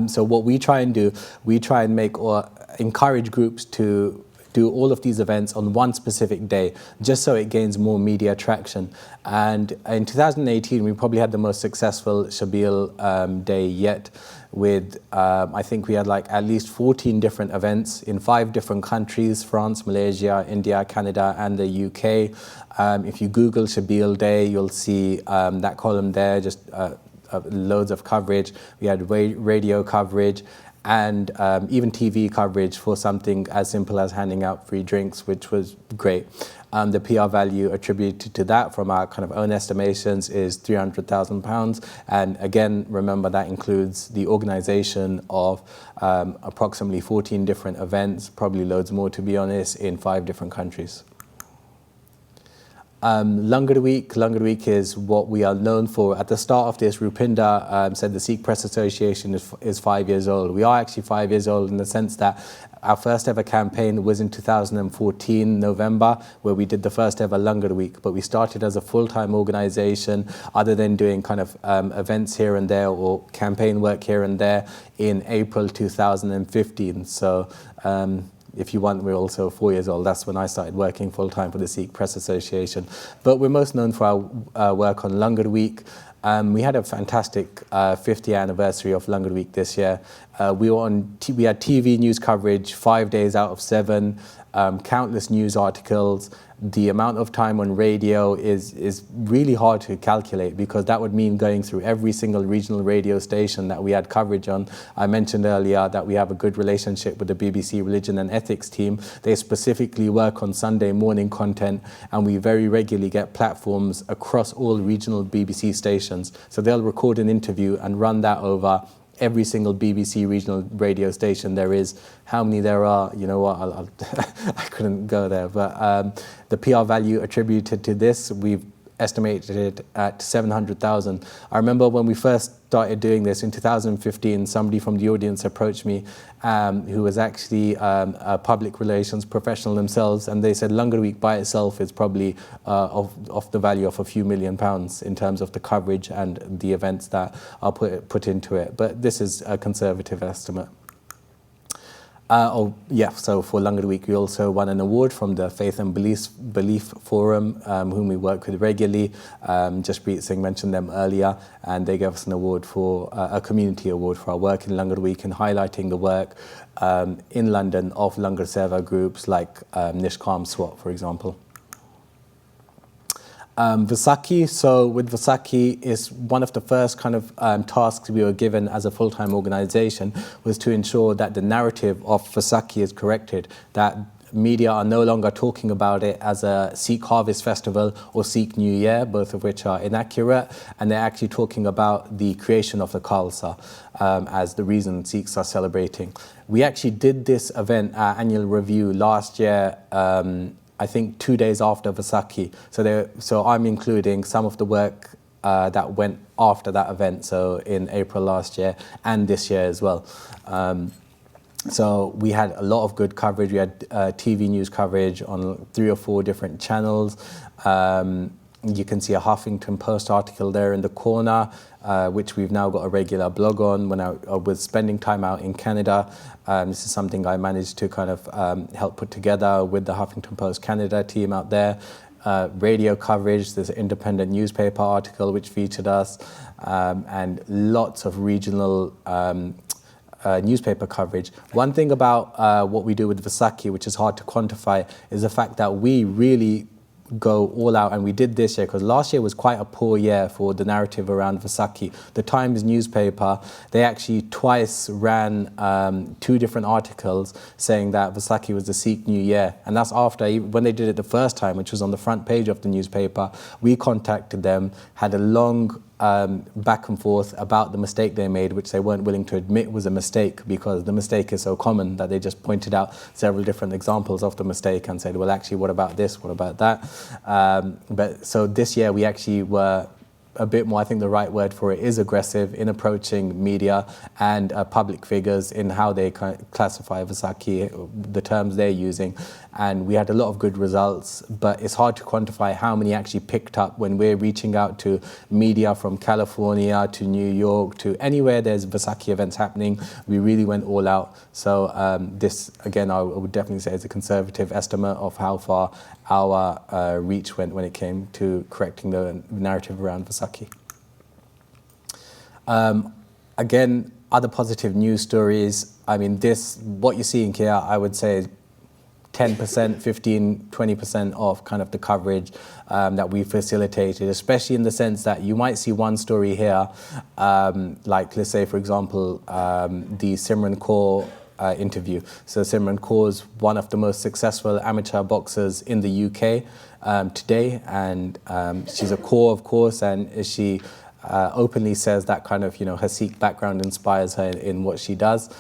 So what we try and do, we try and make or encourage groups to do all of these events on one specific day, just so it gains more media traction. And in 2018, we probably had the most successful Shabil Day yet, with I think we had like at least 14 different events in 5 different countries: France, Malaysia, India, Canada, and the UK. If you Google Shabil Day, you'll see that column there, just loads of coverage. We had radio coverage, and even TV coverage for something as simple as handing out free drinks, which was great. The PR value attributed to that from our kind of own estimations is £300,000. And again, remember that includes the organisation of approximately 14 different events, probably loads more to be honest, in 5 different countries. Langar Week is what we are known for. At the start of this, Rupinder said the Sikh Press Association is 5 years old. We are actually 5 years old in the sense that our first ever campaign was in 2014, November, where we did the first ever Langar Week. But we started as a full-time organisation, other than doing kind of events here and there or campaign work here and there, in April 2015. So if you want, we're also 4 years old. That's when I started working full-time for the Sikh Press Association. But we're most known for our work on Langar Week. We had a fantastic 50th anniversary of Langar Week this year. We had TV news coverage 5 days out of 7, countless news articles. The amount of time on radio is really hard to calculate, because that would mean going through every single regional radio station that we had coverage on. I mentioned earlier that we have a good relationship with the BBC Religion and Ethics team. They specifically work on Sunday morning content, and we very regularly get platforms across all regional BBC stations. So they'll record an interview and run that over every single BBC regional radio station there is. How many there are, you know what, I couldn't go there. But the PR value attributed to this, we've estimated it at 700,000. I remember when we first started doing this in 2015, somebody from the audience approached me who was actually a public relations professional themselves, and they said Langar Week by itself is probably of the value of a few £1 million in terms of the coverage and the events that are put into it. But this is a conservative estimate. So for Langar Week, we also won an award from the Faith and Belief Forum, whom we work with regularly. Jasveer Singh mentioned them earlier, and they gave us an award for a community award for our work in Langar Week and highlighting the work in London of Langar Seva groups like Nishkam SWAT, for example. Vaisakhi, so with Vaisakhi, is one of the first kind of tasks we were given as a full-time organisation was to ensure that the narrative of Vaisakhi is corrected, that media are no longer talking about it as a Sikh Harvest Festival or Sikh New Year, both of which are inaccurate, and they're actually talking about the creation of the Khalsa as the reason Sikhs are celebrating. We actually did this event, our annual review, last year, I think 2 days after Vaisakhi. So I'm including some of the work that went after that event, so in April last year and this year as well. So we had a lot of good coverage. We had TV news coverage on 3 or 4 different channels. You can see a Huffington Post article there in the corner, which we've now got a regular blog on. When I was spending time out in Canada, this is something I managed to kind of help put together with the Huffington Post Canada team out there. Radio coverage, there's an independent newspaper article which featured us, and lots of regional newspaper coverage. One thing about what we do with Vaisakhi, which is hard to quantify, is the fact that we really go all out, and we did this year because last year was quite a poor year for the narrative around Vaisakhi. The Times newspaper, they actually twice ran 2 different articles saying that Vaisakhi was the Sikh New Year, and that's after, when they did it the first time, which was on the front page of the newspaper, we contacted them, had a long back and forth about the mistake they made, which they weren't willing to admit was a mistake, because the mistake is so common that they just pointed out several different examples of the mistake and said, well, actually, what about this, what about that? But so this year we actually were a bit more, I think the right word for it is aggressive in approaching media and public figures in how they classify Vaisakhi, the terms they're using. And we had a lot of good results, but it's hard to quantify how many actually picked up when we're reaching out to media from California to New York to anywhere there's Vaisakhi events happening. We really went all out. So this, again, I would definitely say is a conservative estimate of how far our reach went when it came to correcting the narrative around Vaisakhi. Again, other positive news stories. I mean, what you're seeing here, I would say 10%, 15, 20% of kind of the coverage that we facilitated, especially in the sense that you might see one story here, like let's say, for example, the Simran Kaur interview. So Simran Kaur is one of the most successful amateur boxers in the UK today, and she's a Kaur, of course, and she openly says that kind of, her Sikh background inspires her in what she does.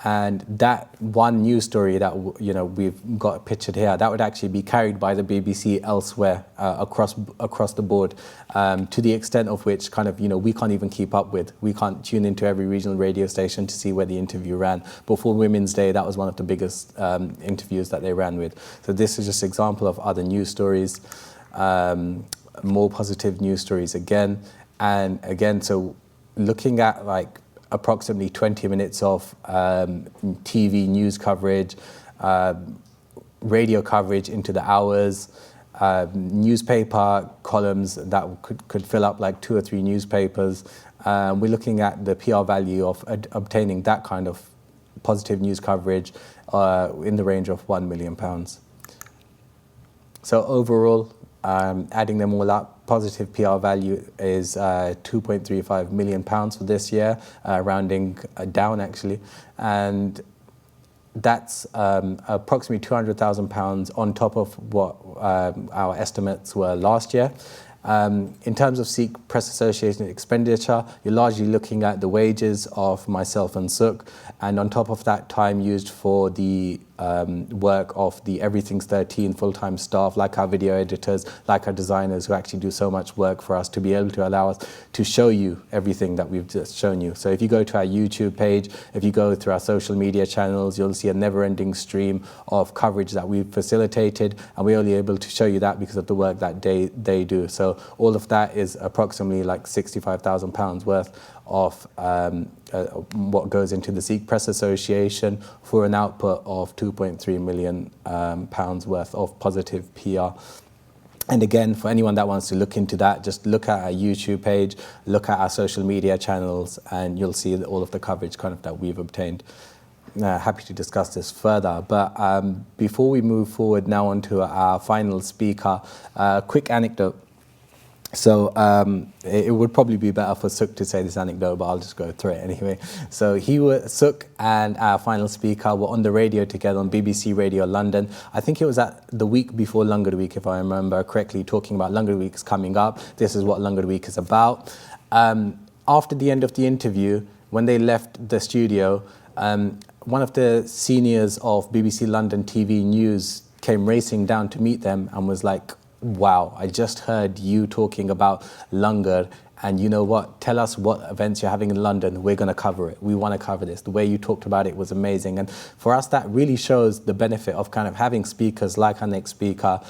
And that one news story that we've got pictured here, that would actually be carried by the BBC elsewhere across the board, to the extent of which we can't even keep up with. We can't tune into every regional radio station to see where the interview ran. But for Women's Day, that was one of the biggest interviews that they ran with. So this is just an example of other news stories, more positive news stories again. And again, so looking at approximately 20 minutes of TV news coverage, radio coverage into the hours, newspaper columns that could fill up 2 or 3 newspapers. We're looking at the PR value of obtaining that kind of positive news coverage in the range of £1 million. So overall, adding them all up, positive PR value is £2.35 million for this year, rounding down actually, and that's approximately £200,000 on top of what our estimates were last year. In terms of Sikh Press Association expenditure, you're largely looking at the wages of myself and Sukh, and on top of that, time used for the work of the Everything's 13 full-time staff, like our video editors, like our designers, who actually do so much work for us to be able to allow us to show you everything that we've just shown you. So if you go to our YouTube page, if you go through our social media channels, you'll see a never-ending stream of coverage that we've facilitated, and we're only able to show you that because of the work that they do. So all of that is approximately £65,000 worth of what goes into the Sikh Press Association for an output of £2.3 million worth of positive PR. And again, for anyone that wants to look into that, just look at our YouTube page, look at our social media channels, and you'll see all of the coverage that we've obtained. Happy to discuss this further, but before we move forward now onto our final speaker, quick anecdote. So it would probably be better for Sukh to say this anecdote, but I'll just go through it anyway. So Sukh and our final speaker were on the radio together on BBC Radio London. I think it was at the week before Langar Week, if I remember correctly, talking about Langar Week is coming up. This is what Langar Week is about. After the end of the interview, when they left the studio, one of the seniors of BBC London TV News came racing down to meet them and was like, "Wow, I just heard you talking about Langar, and you know what? Tell us what events you're having in London. We're going to cover it. We want to cover this. The way you talked about it was amazing." And for us, that really shows the benefit of having speakers like our next speaker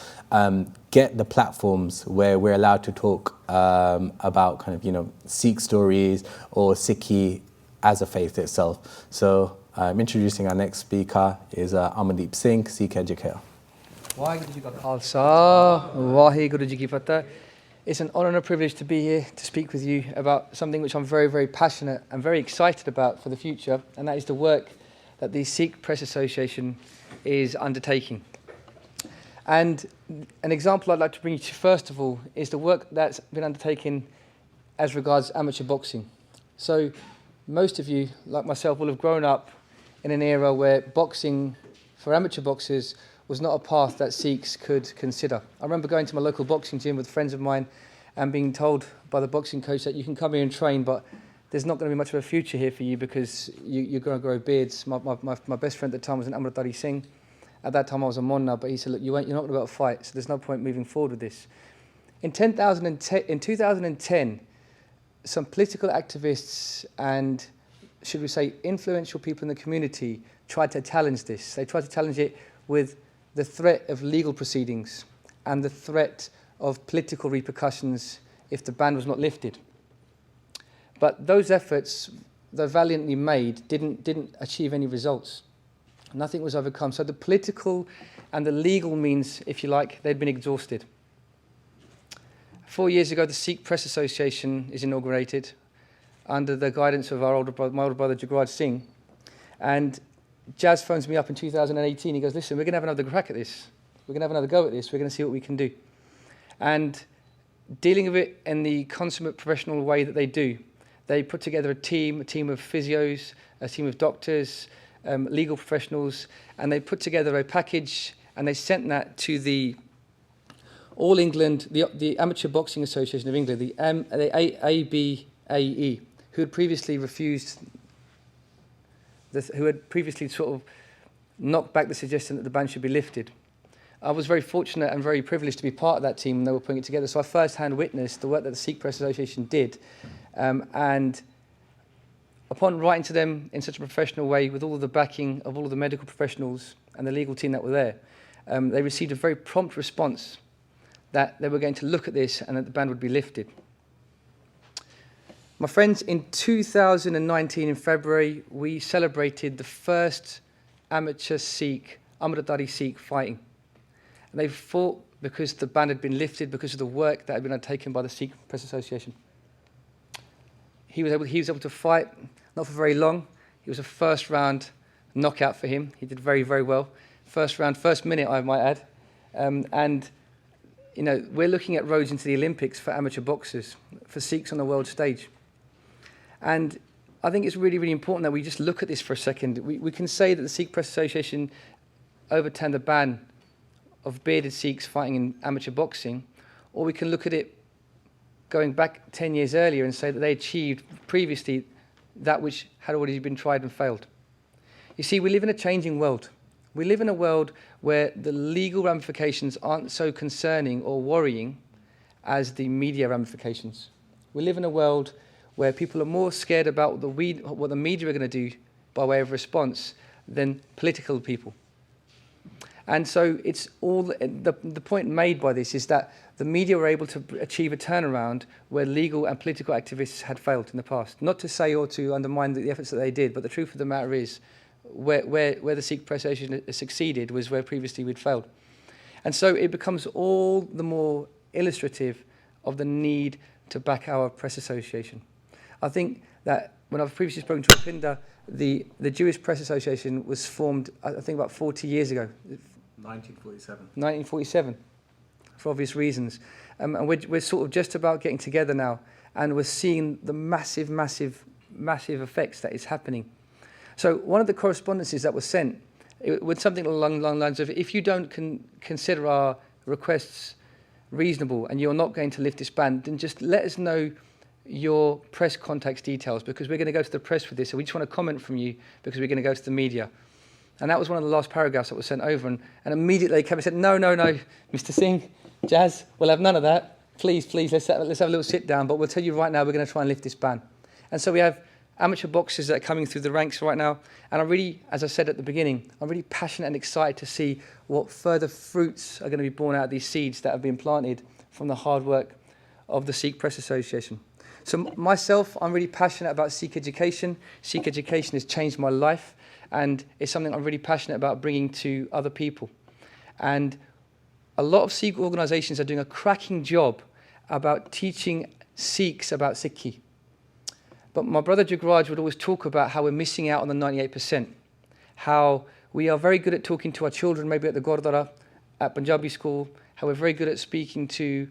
get the platforms where we're allowed to talk about Sikh stories or Sikhi as a faith itself. So introducing our next speaker is Amandeep Singh, Sikh educator. Waheguru Ji Ka Khalsa, Waheguru Ji Ki Fateh. It's an honour and a privilege to be here to speak with you about something which I'm very, very passionate and very excited about for the future, and that is the work that the Sikh Press Association is undertaking. And an example I'd like to bring you to first of all is the work that's been undertaken as regards amateur boxing. So most of you, like myself, will have grown up in an era where boxing for amateur boxers was not a path that Sikhs could consider. I remember going to my local boxing gym with friends of mine and being told by the boxing coach that you can come here and train, but there's not going to be much of a future here for you because you're going to grow beards. My best friend at the time was an Untitled Singh. At that time I was a Monna, but he said, look, you're not going to be able to fight, so there's no point moving forward with this. In 2010, some political activists and, should we say, influential people in the community tried to challenge this. They tried to challenge it with the threat of legal proceedings and the threat of political repercussions if the ban was not lifted. But those efforts, though valiantly made, didn't achieve any results. Nothing was overcome. So the political and the legal means, if you like, they'd been exhausted. 4 years ago, the Sikh Press Association is inaugurated under the guidance of my older brother Jasveer Singh. And Jazz phones me up in 2018. He goes, listen, we're going to have another crack at this. We're going to have another go at this. We're going to see what we can do. And dealing with it in the consummate professional way that they do, they put together a team of physios, a team of doctors, legal professionals, and they put together a package and they sent that to the All England, the Amateur Boxing Association of England, the ABAE, who had previously refused who had previously sort of knocked back the suggestion that the ban should be lifted. I was very fortunate and very privileged to be part of that team when they were putting it together, so I first-hand witnessed the work that the Sikh Press Association did. And upon writing to them in such a professional way, with all of the backing of all of the medical professionals and the legal team that were there, they received a very prompt response that they were going to look at this and that the ban would be lifted. My friends, in 2019, in February, we celebrated the first amateur Sikh, Amritdhari Sikh fighting. And they fought because the ban had been lifted, because of the work that had been undertaken by the Sikh Press Association. He was able to fight, not for very long. It was a first round knockout for him. He did very, very well. First round, first minute, I might add. And you know, we're looking at roads into the Olympics for amateur boxers, for Sikhs on the world stage. And I think it's really, really important that we just look at this for a second. We can say that the Sikh Press Association overturned the ban of bearded Sikhs fighting in amateur boxing, or we can look at it going back 10 years earlier and say that they achieved previously that which had already been tried and failed. You see, we live in a changing world. We live in a world where the legal ramifications aren't so concerning or worrying as the media ramifications. We live in a world where people are more scared about what the media are going to do by way of response than political people. And so it's all the point made by this is that the media were able to achieve a turnaround where legal and political activists had failed in the past. Not to say or to undermine the efforts that they did, but the truth of the matter is where the Sikh Press Association succeeded was where previously we'd failed. And so it becomes all the more illustrative of the need to back our press association. I think that when I've previously spoken to Alpinda, the Jewish Press Association was formed, I think, about 40 years ago. 1947. 1947, for obvious reasons. And we're sort of just about getting together now, and we're seeing the massive, massive, massive effects that is happening. So one of the correspondences that was sent, with something along the lines of, if you don't consider our requests reasonable and you're not going to lift this ban, then just let us know your press contacts details, because we're going to go to the press with this, so we just want a comment from you because we're going to go to the media. And that was one of the last paragraphs that was sent over, and immediately they came and said, no, Mr. Singh, Jazz, we'll have none of that. Please, let's have a little sit down, but we'll tell you right now we're going to try and lift this ban. And so we have amateur boxers that are coming through the ranks right now, and I'm really, as I said at the beginning, I'm really passionate and excited to see what further fruits are going to be born out of these seeds that have been planted from the hard work of the Sikh Press Association. So myself, I'm really passionate about Sikh education. Sikh education has changed my life, and it's something I'm really passionate about bringing to other people. And a lot of Sikh organisations are doing a cracking job about teaching Sikhs about Sikhi. But my brother Jagraj would always talk about how we're missing out on the 98%, how we are very good at talking to our children, maybe at the Gurdwara, at Punjabi school, how we're very good at speaking to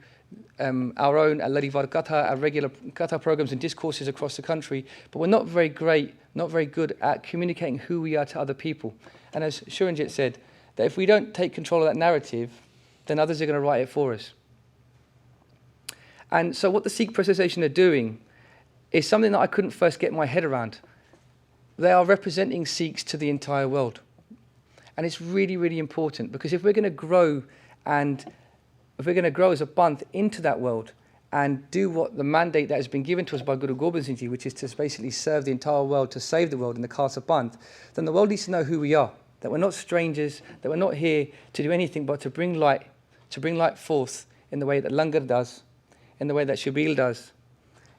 our own at Ladivar Katha, our regular Katha programs and discourses across the country, but we're not very good at communicating who we are to other people. And as Shuranjit said, that if we don't take control of that narrative, then others are going to write it for us. And so what the Sikh Press Association are doing is something that I couldn't first get my head around. They are representing Sikhs to the entire world. And it's really, really important, because if we're going to grow as a Panth into that world and do what the mandate that has been given to us by Guru Gobind Singh Ji, which is to basically serve the entire world, to save the world in the Khalsa Panth, then the world needs to know who we are, that we're not strangers, that we're not here to do anything but to bring light forth in the way that Langar does, in the way that Shabil does,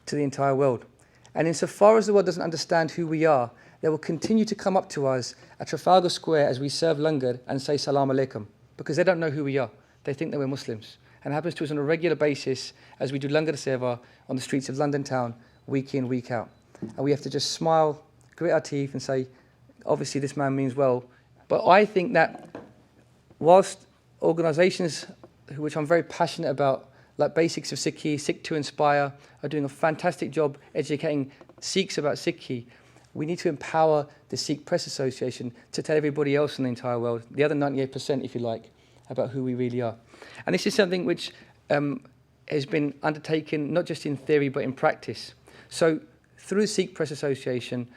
to the entire world. And insofar as the world doesn't understand who we are, they will continue to come up to us at Trafalgar Square as we serve Langar and say Salam Alaikum, because they don't know who we are. They think that we're Muslims. And it happens to us on a regular basis as we do Langar Seva on the streets of London town, week in, week out. And we have to just smile, grit our teeth and say, obviously this man means well. But I think that whilst organisations, which I'm very passionate about, like Basics of Sikhi, Sikh to Inspire, are doing a fantastic job educating Sikhs about Sikhi, we need to empower the Sikh Press Association to tell everybody else in the entire world, the other 98%, if you like, about who we really are. And this is something which has been undertaken not just in theory but in practice. So through Sikh Press Association,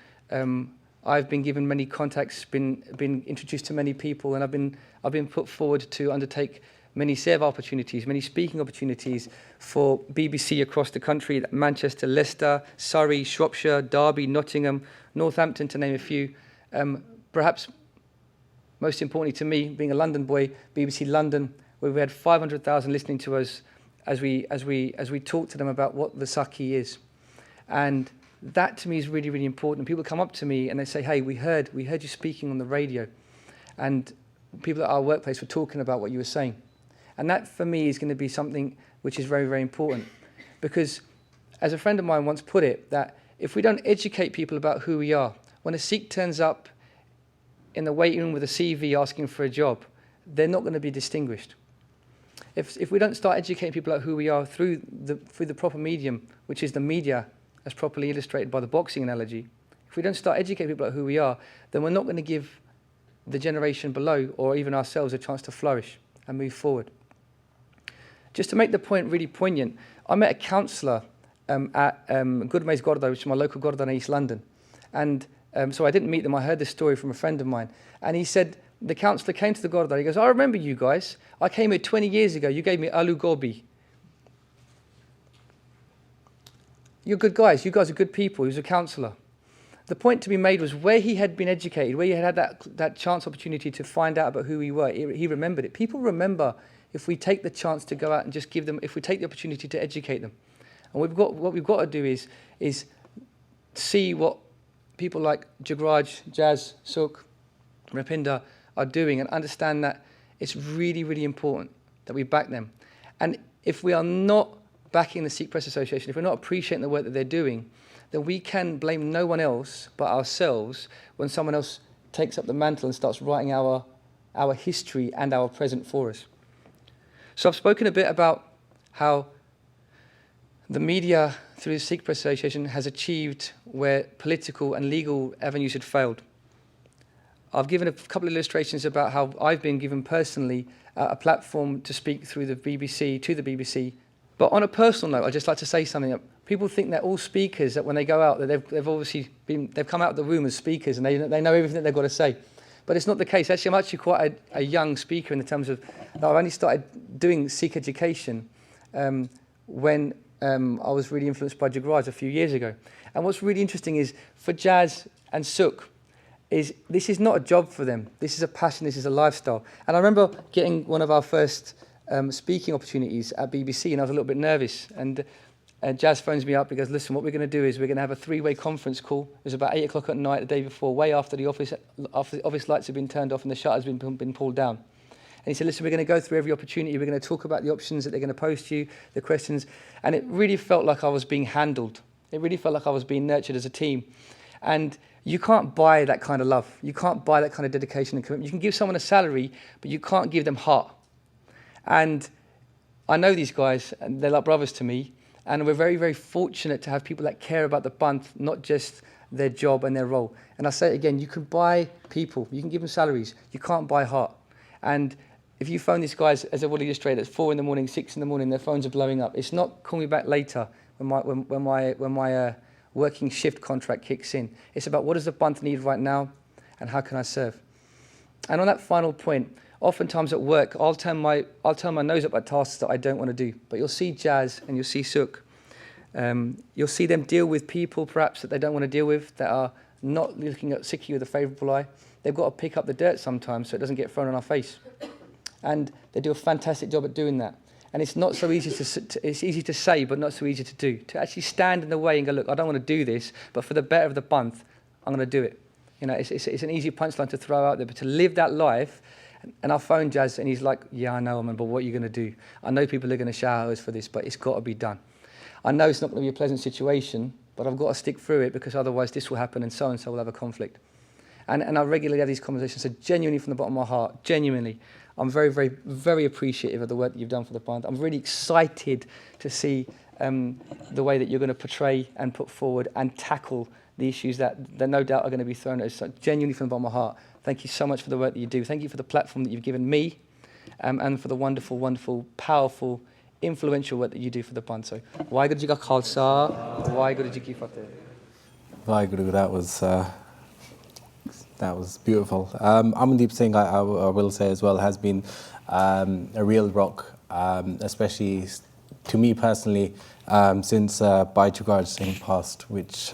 I've been given many contacts, been introduced to many people, and I've been put forward to undertake many seva opportunities, many speaking opportunities for BBC across the country, Manchester, Leicester, Surrey, Shropshire, Derby, Nottingham, Northampton, to name a few. Perhaps most importantly to me, being a London boy, BBC London, where we had 500,000 listening to us as we talked to them about what the Sakhi is. And that to me is really, really important. People come up to me and they say, hey, we heard you speaking on the radio, and people at our workplace were talking about what you were saying. And that for me is going to be something which is very, very important, because as a friend of mine once put it, that if we don't educate people about who we are, when a Sikh turns up in the waiting room with a CV asking for a job, they're not going to be distinguished. If we don't start educating people about who we are through the proper medium, which is the media, as properly illustrated by the boxing analogy, if we don't start educating people about who we are, then we're not going to give the generation below or even ourselves a chance to flourish and move forward. Just to make the point really poignant, I met a counsellor at Goodmay's Gurdwara, which is my local Gurdwara in East London. And so I didn't meet them, I heard this story from a friend of mine. And he said, the counsellor came to the Gurdwara, he goes, I remember you guys, I came here 20 years ago, you gave me aloo gobi. You're good guys, you guys are good people. He was a counsellor. The point to be made was where he had been educated, where he had that chance opportunity to find out about who we were, he remembered it. People remember if we take the chance to go out and just give them, if we take the opportunity to educate them. And what we've got to do is see what people like Jagraj, Jazz, Sukh, Rapinder are doing, and understand that it's really, really important that we back them. And if we are not backing the Sikh Press Association, if we're not appreciating the work that they're doing, then we can blame no one else but ourselves when someone else takes up the mantle and starts writing our history and our present for us. So I've spoken a bit about how the media through the Sikh Press Association has achieved where political and legal avenues had failed. I've given a couple of illustrations about how I've been given personally a platform to speak through the BBC, to the BBC. But on a personal note, I'd just like to say something. People think that all speakers, that when they go out, that they've come out of the room as speakers and they know everything that they've got to say. But it's not the case. Actually, I'm actually quite a young speaker in the terms of, I've only started doing Sikh education when I was really influenced by Jagraj a few years ago. And what's really interesting is, for Jazz and Sukh, this is not a job for them. This is a passion, this is a lifestyle. And I remember getting one of our first speaking opportunities at BBC, and I was a little bit nervous. And Jazz phones me up, he goes, listen, what we're going to do is we're going to have a 3-way conference call. It was about 8 o'clock at night the day before, way after the office lights had been turned off and the shutters had been pulled down. And he said, listen, we're going to go through every opportunity, we're going to talk about the options that they're going to pose to you, the questions. And it really felt like I was being handled. It really felt like I was being nurtured as a team. And you can't buy that kind of love. You can't buy that kind of dedication and commitment. You can give someone a salary, but you can't give them heart. And I know these guys, and they're like brothers to me. And we're very, very fortunate to have people that care about the Panth, not just their job and their role. And I say it again, you can buy people, you can give them salaries, you can't buy heart. And if you phone these guys, as I've already illustrated, at 4 in the morning, 6 in the morning, their phones are blowing up. It's not call me back later when my working shift contract kicks in. It's about what does the Panth need right now and how can I serve? And on that final point, oftentimes at work, I'll turn my nose up at tasks that I don't want to do. But you'll see Jazz and you'll see Sukh. You'll see them deal with people perhaps that they don't want to deal with, that are not looking at Sikhi with a favourable eye. They've got to pick up the dirt sometimes so it doesn't get thrown on our face. And they do a fantastic job at doing that. And it's not so easy it's easy to say, but not so easy to do. To actually stand in the way and go, look, I don't want to do this, but for the better of the Panth, I'm going to do it. You know, it's an easy punchline to throw out there, but to live that life. And I phoned Jazz and he's like, yeah, I know, man, but what are you going to do? I know people are going to shower us for this, but it's got to be done. I know it's not going to be a pleasant situation, but I've got to stick through it because otherwise this will happen and so will have a conflict. And I regularly have these conversations, so genuinely from the bottom of my heart, genuinely, I'm very, very, very appreciative of the work that you've done for the Panth. I'm really excited to see the way that you're going to portray and put forward and tackle the issues that no doubt are going to be thrown at us. So genuinely from the bottom of my heart, thank you so much for the work that you do. Thank you for the platform that you've given me and for the wonderful, wonderful, powerful, influential work that you do for the Panth. So, Waheguru Ji Ka Khalsa, Waheguru Ji Ki Fateh. Waheguru, that was That was beautiful. Amandeep Singh, I will say as well, has been a real rock, especially to me personally, since Bhai Jugar Singh passed, which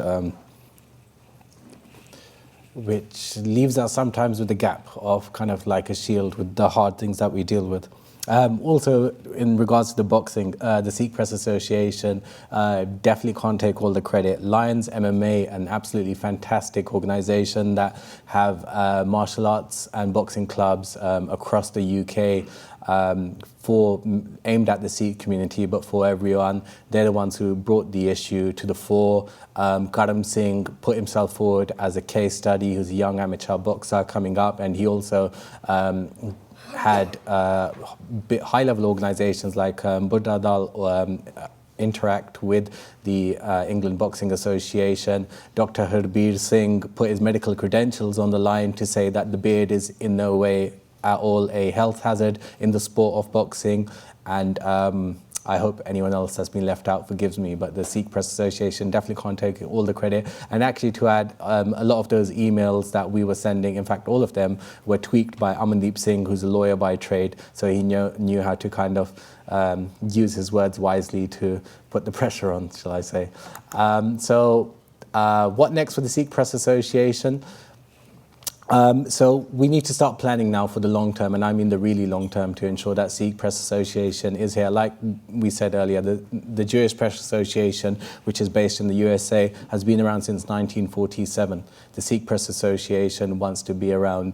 leaves us sometimes with a gap of kind of like a shield with the hard things that we deal with. Also, in regards to the boxing, the Sikh Press Association definitely can't take all the credit. Lions MMA, an absolutely fantastic organisation that have martial arts and boxing clubs across the UK aimed at the Sikh community, but for everyone. They're the ones who brought the issue to the fore. Karam Singh put himself forward as a case study. He was a young amateur boxer coming up, and he also had high-level organisations like Buddha Dal interact with the England Boxing Association. Dr. Harbir Singh put his medical credentials on the line to say that the beard is in no way at all a health hazard in the sport of boxing. And I hope anyone else that's been left out forgives me, but the Sikh Press Association definitely can't take all the credit. And actually, to add, a lot of those emails that we were sending, in fact all of them, were tweaked by Amandeep Singh, who's a lawyer by trade, so he knew how to kind of use his words wisely to put the pressure on, shall I say. So what next for the Sikh Press Association? So we need to start planning now for the long term, and I mean the really long term, to ensure that Sikh Press Association is here. Like we said earlier, the Jewish Press Association, which is based in the USA, has been around since 1947. The Sikh Press Association wants to be around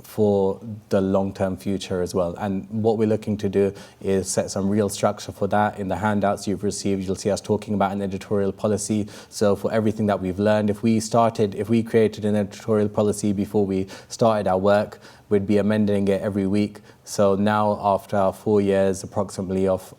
for the long-term future as well. And what we're looking to do is set some real structure for that. In the handouts you've received, you'll see us talking about an editorial policy. So for everything that we've learned, if we created an editorial policy before we started our work, we'd be amending it every week. So now, after 4 years approximately of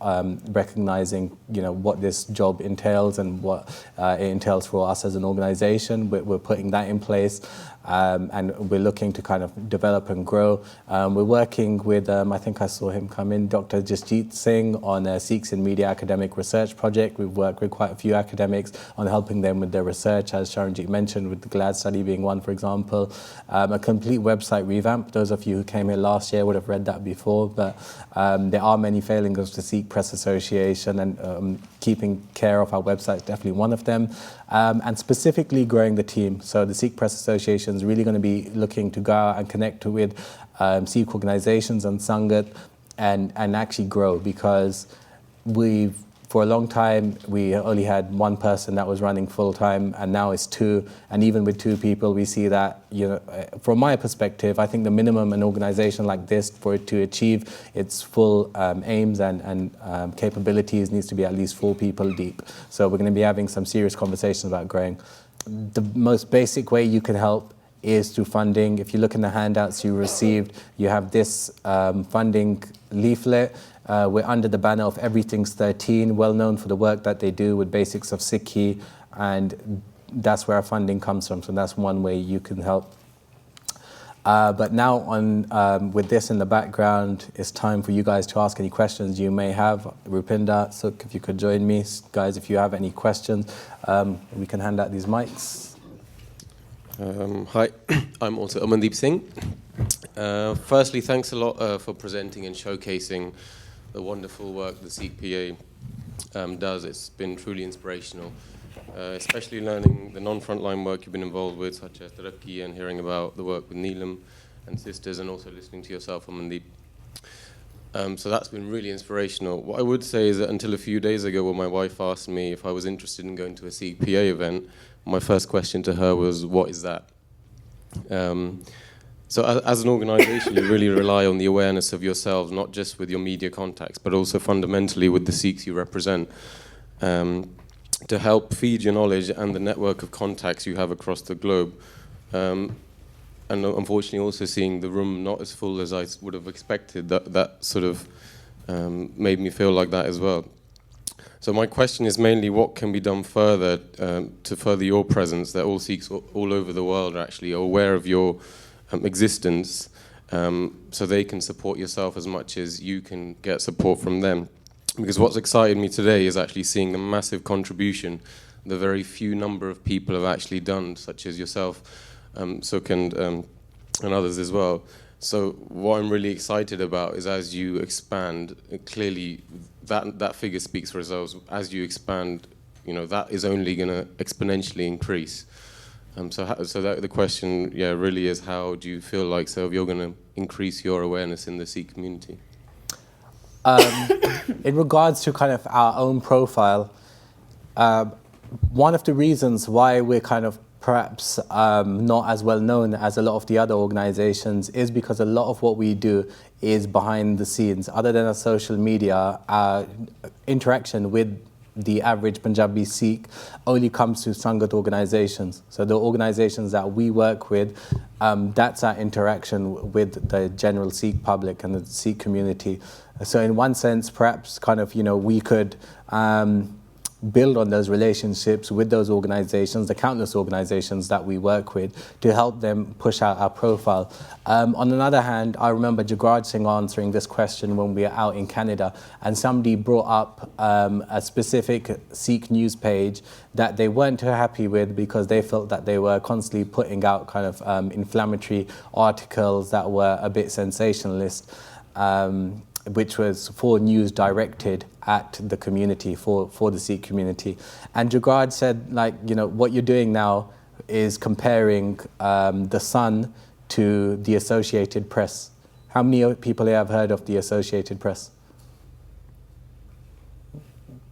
recognizing, what this job entails and what it entails for us as an organization, we're putting that in place. And we're looking to kind of develop and grow. We're working with, I think I saw him come in, Dr. Jasveer Singh on a Sikhs in Media academic research project. We've worked with quite a few academics on helping them with their research, as Sharanjit mentioned, with the GLAD study being one, for example. A complete website revamp. Those of you who came here last year would have read that before, but there are many failings of the Sikh Press Association, and keeping care of our website is definitely one of them. And specifically growing the team. So the Sikh Press Association is really going to be looking to go out and connect with Sikh organizations and Sangat and actually grow, because for a long time, we only had one person that was running full time, and now it's two. And even with two people, we see that, from my perspective, I think the minimum an organization like this, for it to achieve its full aims and capabilities, needs to be at least 4 people deep. So we're going to be having some serious conversations about growing. The most basic way you can help is through funding. If you look in the handouts you received, you have this funding leaflet. We're under the banner of Everything's 13, well known for the work that they do with basics of Sikhi, and that's where our funding comes from. So that's one way you can help. But now with this in the background, it's time for you guys to ask any questions you may have. Rupinder, Sukh, if you could join me. Guys, if you have any questions, we can hand out these mics. Hi, I'm also Amandeep Singh. Firstly, thanks a lot for presenting and showcasing the wonderful work the Sikh PA does. It's been truly inspirational, especially learning the non-frontline work you've been involved with, such as Tarakki, and hearing about the work with Neelam and sisters, and also listening to yourself, Amandeep. So that's been really inspirational. What I would say is that until a few days ago, when my wife asked me if I was interested in going to a Sikh PA event, my first question to her was, what is that? So as an organisation, you really rely on the awareness of yourselves, not just with your media contacts, but also fundamentally with the Sikhs you represent, to help feed your knowledge and the network of contacts you have across the globe. And unfortunately also seeing the room not as full as I would have expected, that sort of made me feel like that as well. So my question is mainly, what can be done further to further your presence, that all Sikhs all over the world are actually aware of your existence, so they can support yourself as much as you can get support from them. Because what's excited me today is actually seeing the massive contribution the very few number of people have actually done, such as yourself, Sukh and others as well. So what I'm really excited about is as you expand, clearly that figure speaks for itself. As you expand, that is only going to exponentially increase. So the question, really is, how do you feel like you're going to increase your awareness in the Sikh community? In regards to kind of our own profile, one of the reasons why we're kind of perhaps not as well known as a lot of the other organizations is because a lot of what we do is behind the scenes. Other than our social media, our interaction with the average Punjabi Sikh only comes to Sangat organizations. So the organizations that we work with, that's our interaction with the general Sikh public and the Sikh community. So in one sense, perhaps kind of, we could build on those relationships with those organizations, the countless organizations that we work with, to help them push out our profile. On another hand, I remember Jagraj Singh answering this question when we were out in Canada, and somebody brought up a specific Sikh news page that they weren't too happy with because they felt that they were constantly putting out kind of inflammatory articles that were a bit sensationalist, which was for news directed at the community, for the Sikh community. And Jagraj said, what you're doing now is comparing the Sun to the Associated Press. How many people here have heard of the Associated Press?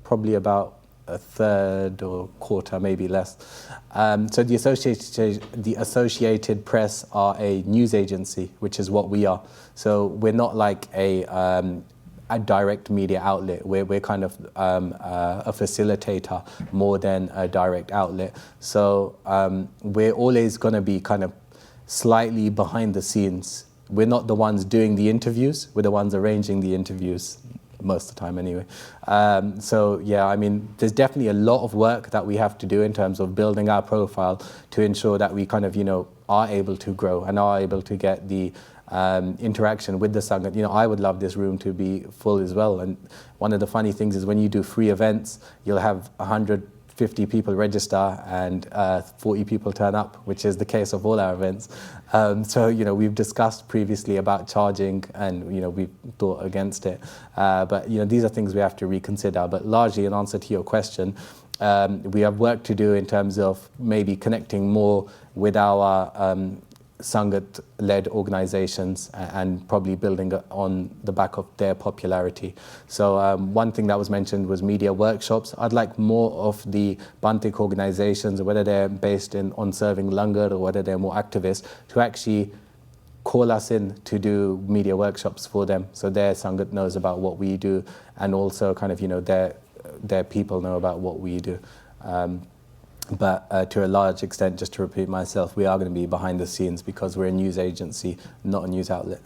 Probably about a third or quarter, maybe less. So the Associated Press are a news agency, which is what we are. So we're not like a direct media outlet. We're kind of a facilitator more than a direct outlet. So we're always going to be kind of slightly behind the scenes. We're not the ones doing the interviews. We're the ones arranging the interviews most of the time anyway. So yeah, I mean, there's definitely a lot of work that we have to do in terms of building our profile to ensure that we kind of, are able to grow and are able to get the interaction with the Sangat. I would love this room to be full as well. And one of the funny things is when you do free events, you'll have 150 people register and 40 people turn up, which is the case of all our events. So, we've discussed previously about charging and, we've thought against it. But, these are things we have to reconsider. But largely in answer to your question, we have work to do in terms of maybe connecting more with our Sangat-led organizations and probably building on the back of their popularity. So one thing that was mentioned was media workshops. I'd like more of the Bantik organizations, whether they're based on serving langar or whether they're more activists, to actually call us in to do media workshops for them. So their Sangat knows about what we do, and also kind of, their people know about what we do. But to a large extent, just to repeat myself, we are going to be behind the scenes because we're a news agency, not a news outlet.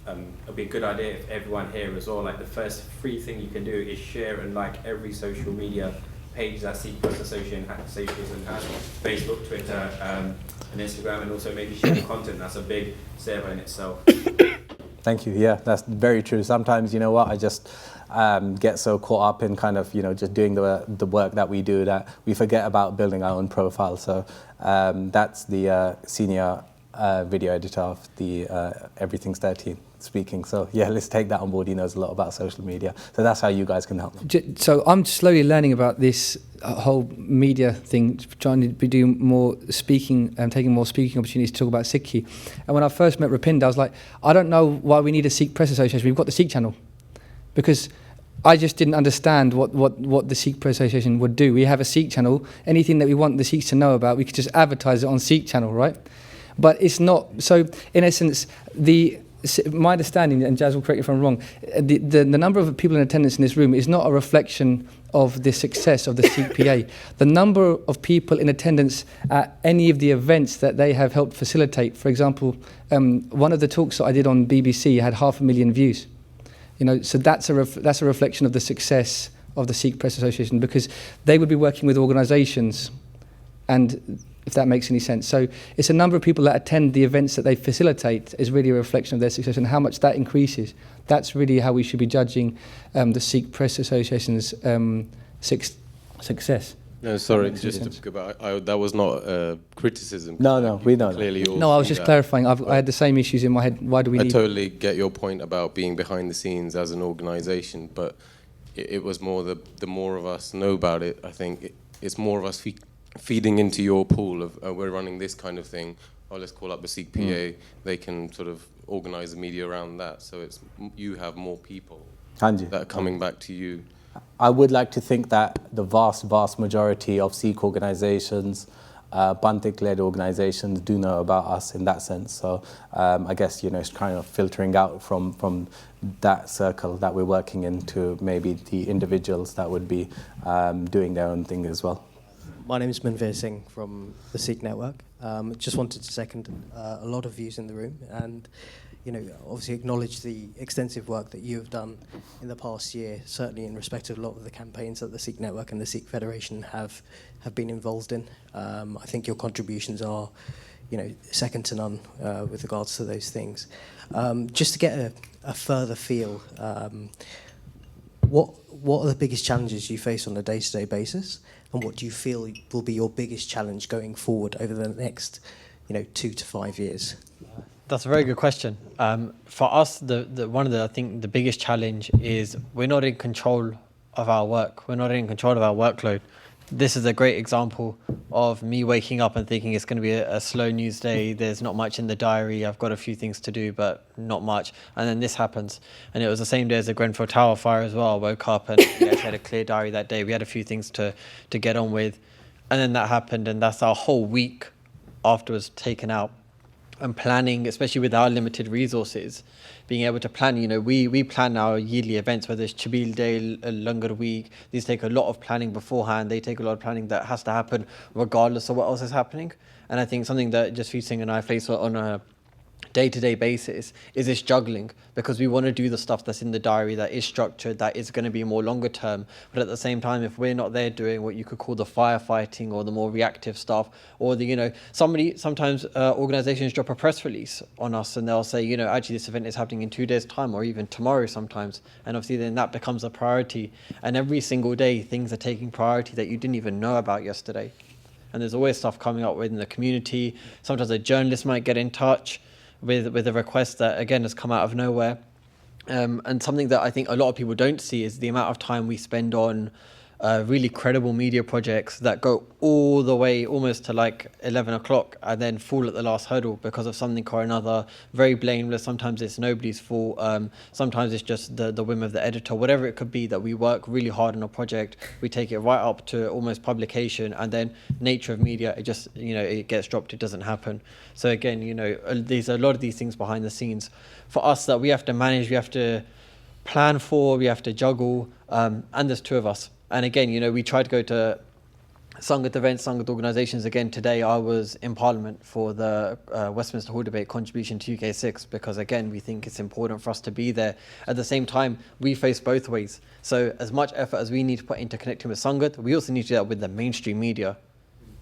It'd be a good idea if everyone here as well, the first free thing you can do is share and like every social media page that Sikh Association has, Facebook, Twitter, and Instagram, and also maybe share the content. That's a big server in itself. Thank you. Yeah, that's very true. Sometimes, I just get so caught up in kind of, just doing the work that we do that we forget about building our own profile. So that's the senior video editor of the Everything's 13 speaking. So yeah, let's take that on board. He knows a lot about social media. So that's how you guys can help. So I'm slowly learning about this whole media thing, trying to be doing more speaking and taking more speaking opportunities to talk about Sikhi. And when I first met Rupinder, I was like, I don't know why we need a Sikh Press Association. We've got the Sikh channel. Because I just didn't understand what the Sikh Press Association would do. We have a Sikh channel. Anything that we want the Sikhs to know about, we could just advertise it on Sikh channel, right? But it's not. So in essence, my understanding, and Jaz will correct me if I'm wrong, the number of people in attendance in this room is not a reflection of the success of the Sikh PA. The number of people in attendance at any of the events that they have helped facilitate. For example, one of the talks that I did on BBC had 500,000 views. So that's a reflection of the success of the Sikh Press Association, because they would be working with organisations, and if that makes any sense. So it's a number of people that attend the events that they facilitate is really a reflection of their success, and how much that increases. That's really how we should be judging the Sikh Press Association's success. No, sorry, just to, but that was not criticism. No, we know. Clearly, no, I was just clarifying. I had the same issues in my head. Why do we? I totally get your point about being behind the scenes as an organisation, but it was more the more of us know about it. I think it's more of us feeding into your pool of we're running this kind of thing. Oh, let's call up the Sikh PA. They can sort of organise the media around that. So it's you have more people that are coming back to you. I would like to think that the vast majority of Sikh organisations, Bantik-led organisations, do know about us in that sense. So I guess, it's kind of filtering out from that circle that we're working in to maybe the individuals that would be doing their own thing as well. My name is Manveer Singh from the Sikh Network. Just wanted to second a lot of views in the room and obviously acknowledge the extensive work that you have done in the past year, certainly in respect of a lot of the campaigns that the Sikh Network and the Sikh Federation have been involved in. I think your contributions are, second to none with regards to those things. Just to get a further feel, what are the biggest challenges you face on a day-to-day basis, and what do you feel will be your biggest challenge going forward over the next, 2 to 5 years? That's a very good question. For us, I think the biggest challenge is we're not in control of our work. We're not in control of our workload. This is a great example of me waking up and thinking it's going to be a slow news day. There's not much in the diary. I've got a few things to do, but not much. And then this happens. And it was the same day as the Grenfell Tower fire as well. I woke up and we actually had a clear diary that day. We had a few things to get on with. And then that happened, and that's our whole week afterwards taken out. And planning, especially with our limited resources, being able to plan, we plan our yearly events, whether it's Chabil Day, Langar Week. These take a lot of planning beforehand. They take a lot of planning that has to happen regardless of what else is happening. And I think something that Jasveer Singh and I face on a day-to-day basis is this juggling, because we want to do the stuff that's in the diary, that is structured, that is going to be more longer term, but at the same time, if we're not there doing what you could call the firefighting or the more reactive stuff, or the sometimes organizations drop a press release on us and they'll say, actually this event is happening in 2 days time, or even tomorrow sometimes, and obviously then that becomes a priority, and every single day things are taking priority that you didn't even know about yesterday. And there's always stuff coming up within the community. Sometimes a journalist might get in touch with a request that, again, has come out of nowhere. And something that I think a lot of people don't see is the amount of time we spend on really credible media projects that go all the way almost to like 11 o'clock and then fall at the last hurdle because of something or another. Very blameless. Sometimes it's nobody's fault. Sometimes it's just the whim of the editor, whatever it could be, that we work really hard on a project. We take it right up to almost publication, and then nature of media, it just, it gets dropped. It doesn't happen. So again, there's a lot of these things behind the scenes for us that we have to manage, we have to plan for, we have to juggle, and there's two of us. And again, we try to go to Sangat events, Sangat organisations. Again, today I was in Parliament for the Westminster Hall debate contribution to UK Sikhs, because again, we think it's important for us to be there. At the same time, we face both ways. So as much effort as we need to put into connecting with Sangat, we also need to do that with the mainstream media.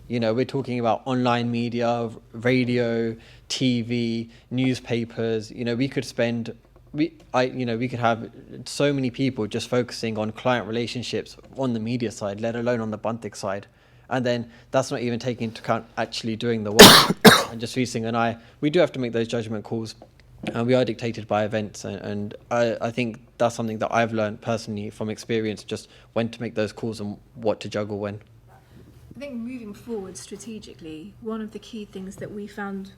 We're talking about online media, radio, TV, newspapers. We could spend... we could have so many people just focusing on client relationships on the media side, let alone on the Bantik side. And then that's not even taking into account actually doing the work. And Jasveer Singh and I, we do have to make those judgment calls. And we are dictated by events. And I think that's something that I've learned personally from experience, just when to make those calls and what to juggle when. I think moving forward strategically, one of the key things that we found,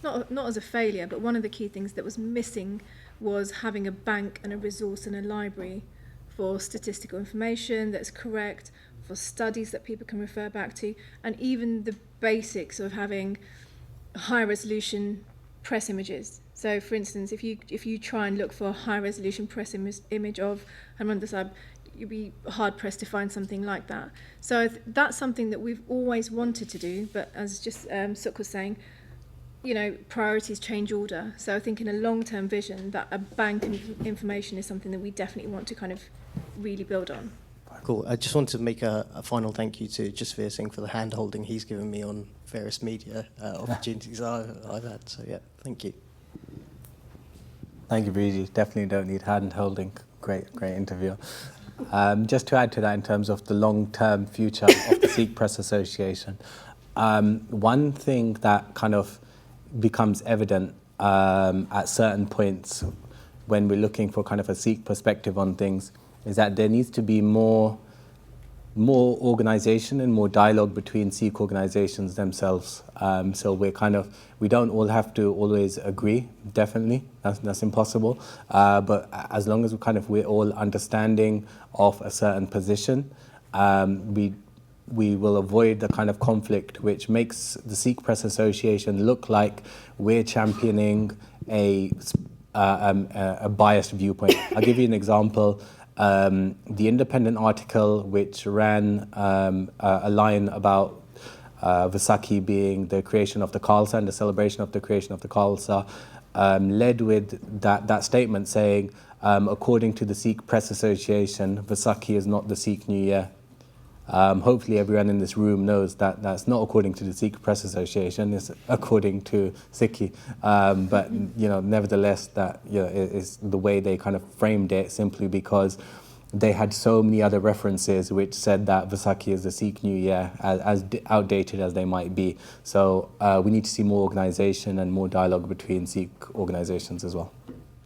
not as a failure, but one of the key things that was missing was having a bank and a resource and a library for statistical information that's correct, for studies that people can refer back to, and even the basics of having high resolution press images. So for instance, if you try and look for a high resolution press image of Harmandir Sahib, you'd be hard pressed to find something like that. So that's something that we've always wanted to do, but as just Sukh was saying, priorities change order. So I think in a long-term vision, that a bank of information is something that we definitely want to kind of really build on. Cool. I just want to make a final thank you to Jasveer Singh for the hand-holding he's given me on various media opportunities I've had. So yeah, thank you. Thank you, Briji. Definitely don't need hand-holding. Great interview. Just to add to that in terms of the long-term future of the Sikh Press Association, one thing that kind of becomes evident at certain points when we're looking for kind of a Sikh perspective on things is that there needs to be more organisation and more dialogue between Sikh organisations themselves. So we don't all have to always agree, definitely, that's impossible. But as long as we're all understanding of a certain position, we will avoid the kind of conflict which makes the Sikh Press Association look like we're championing a biased viewpoint. I'll give you an example. The Independent article which ran a line about Vaisakhi being the creation of the Khalsa and the celebration of the creation of the Khalsa led with that statement saying, according to the Sikh Press Association, Vaisakhi is not the Sikh New Year. Hopefully everyone in this room knows that that's not according to the Sikh Press Association, it's according to Sikhi. But nevertheless, that is the way they kind of framed it, simply because they had so many other references which said that Vaisakhi is the Sikh New Year, as outdated as they might be. So we need to see more organisation and more dialogue between Sikh organisations as well.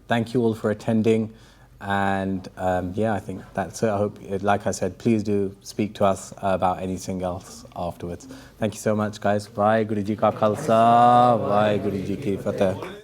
Thank you all for attending. And I think that's it. I hope, like I said, please do speak to us about anything else afterwards. Thank you so much, guys. Vaheguru Ji Ka Khalsa, Vaheguru Ji Ki Fateh.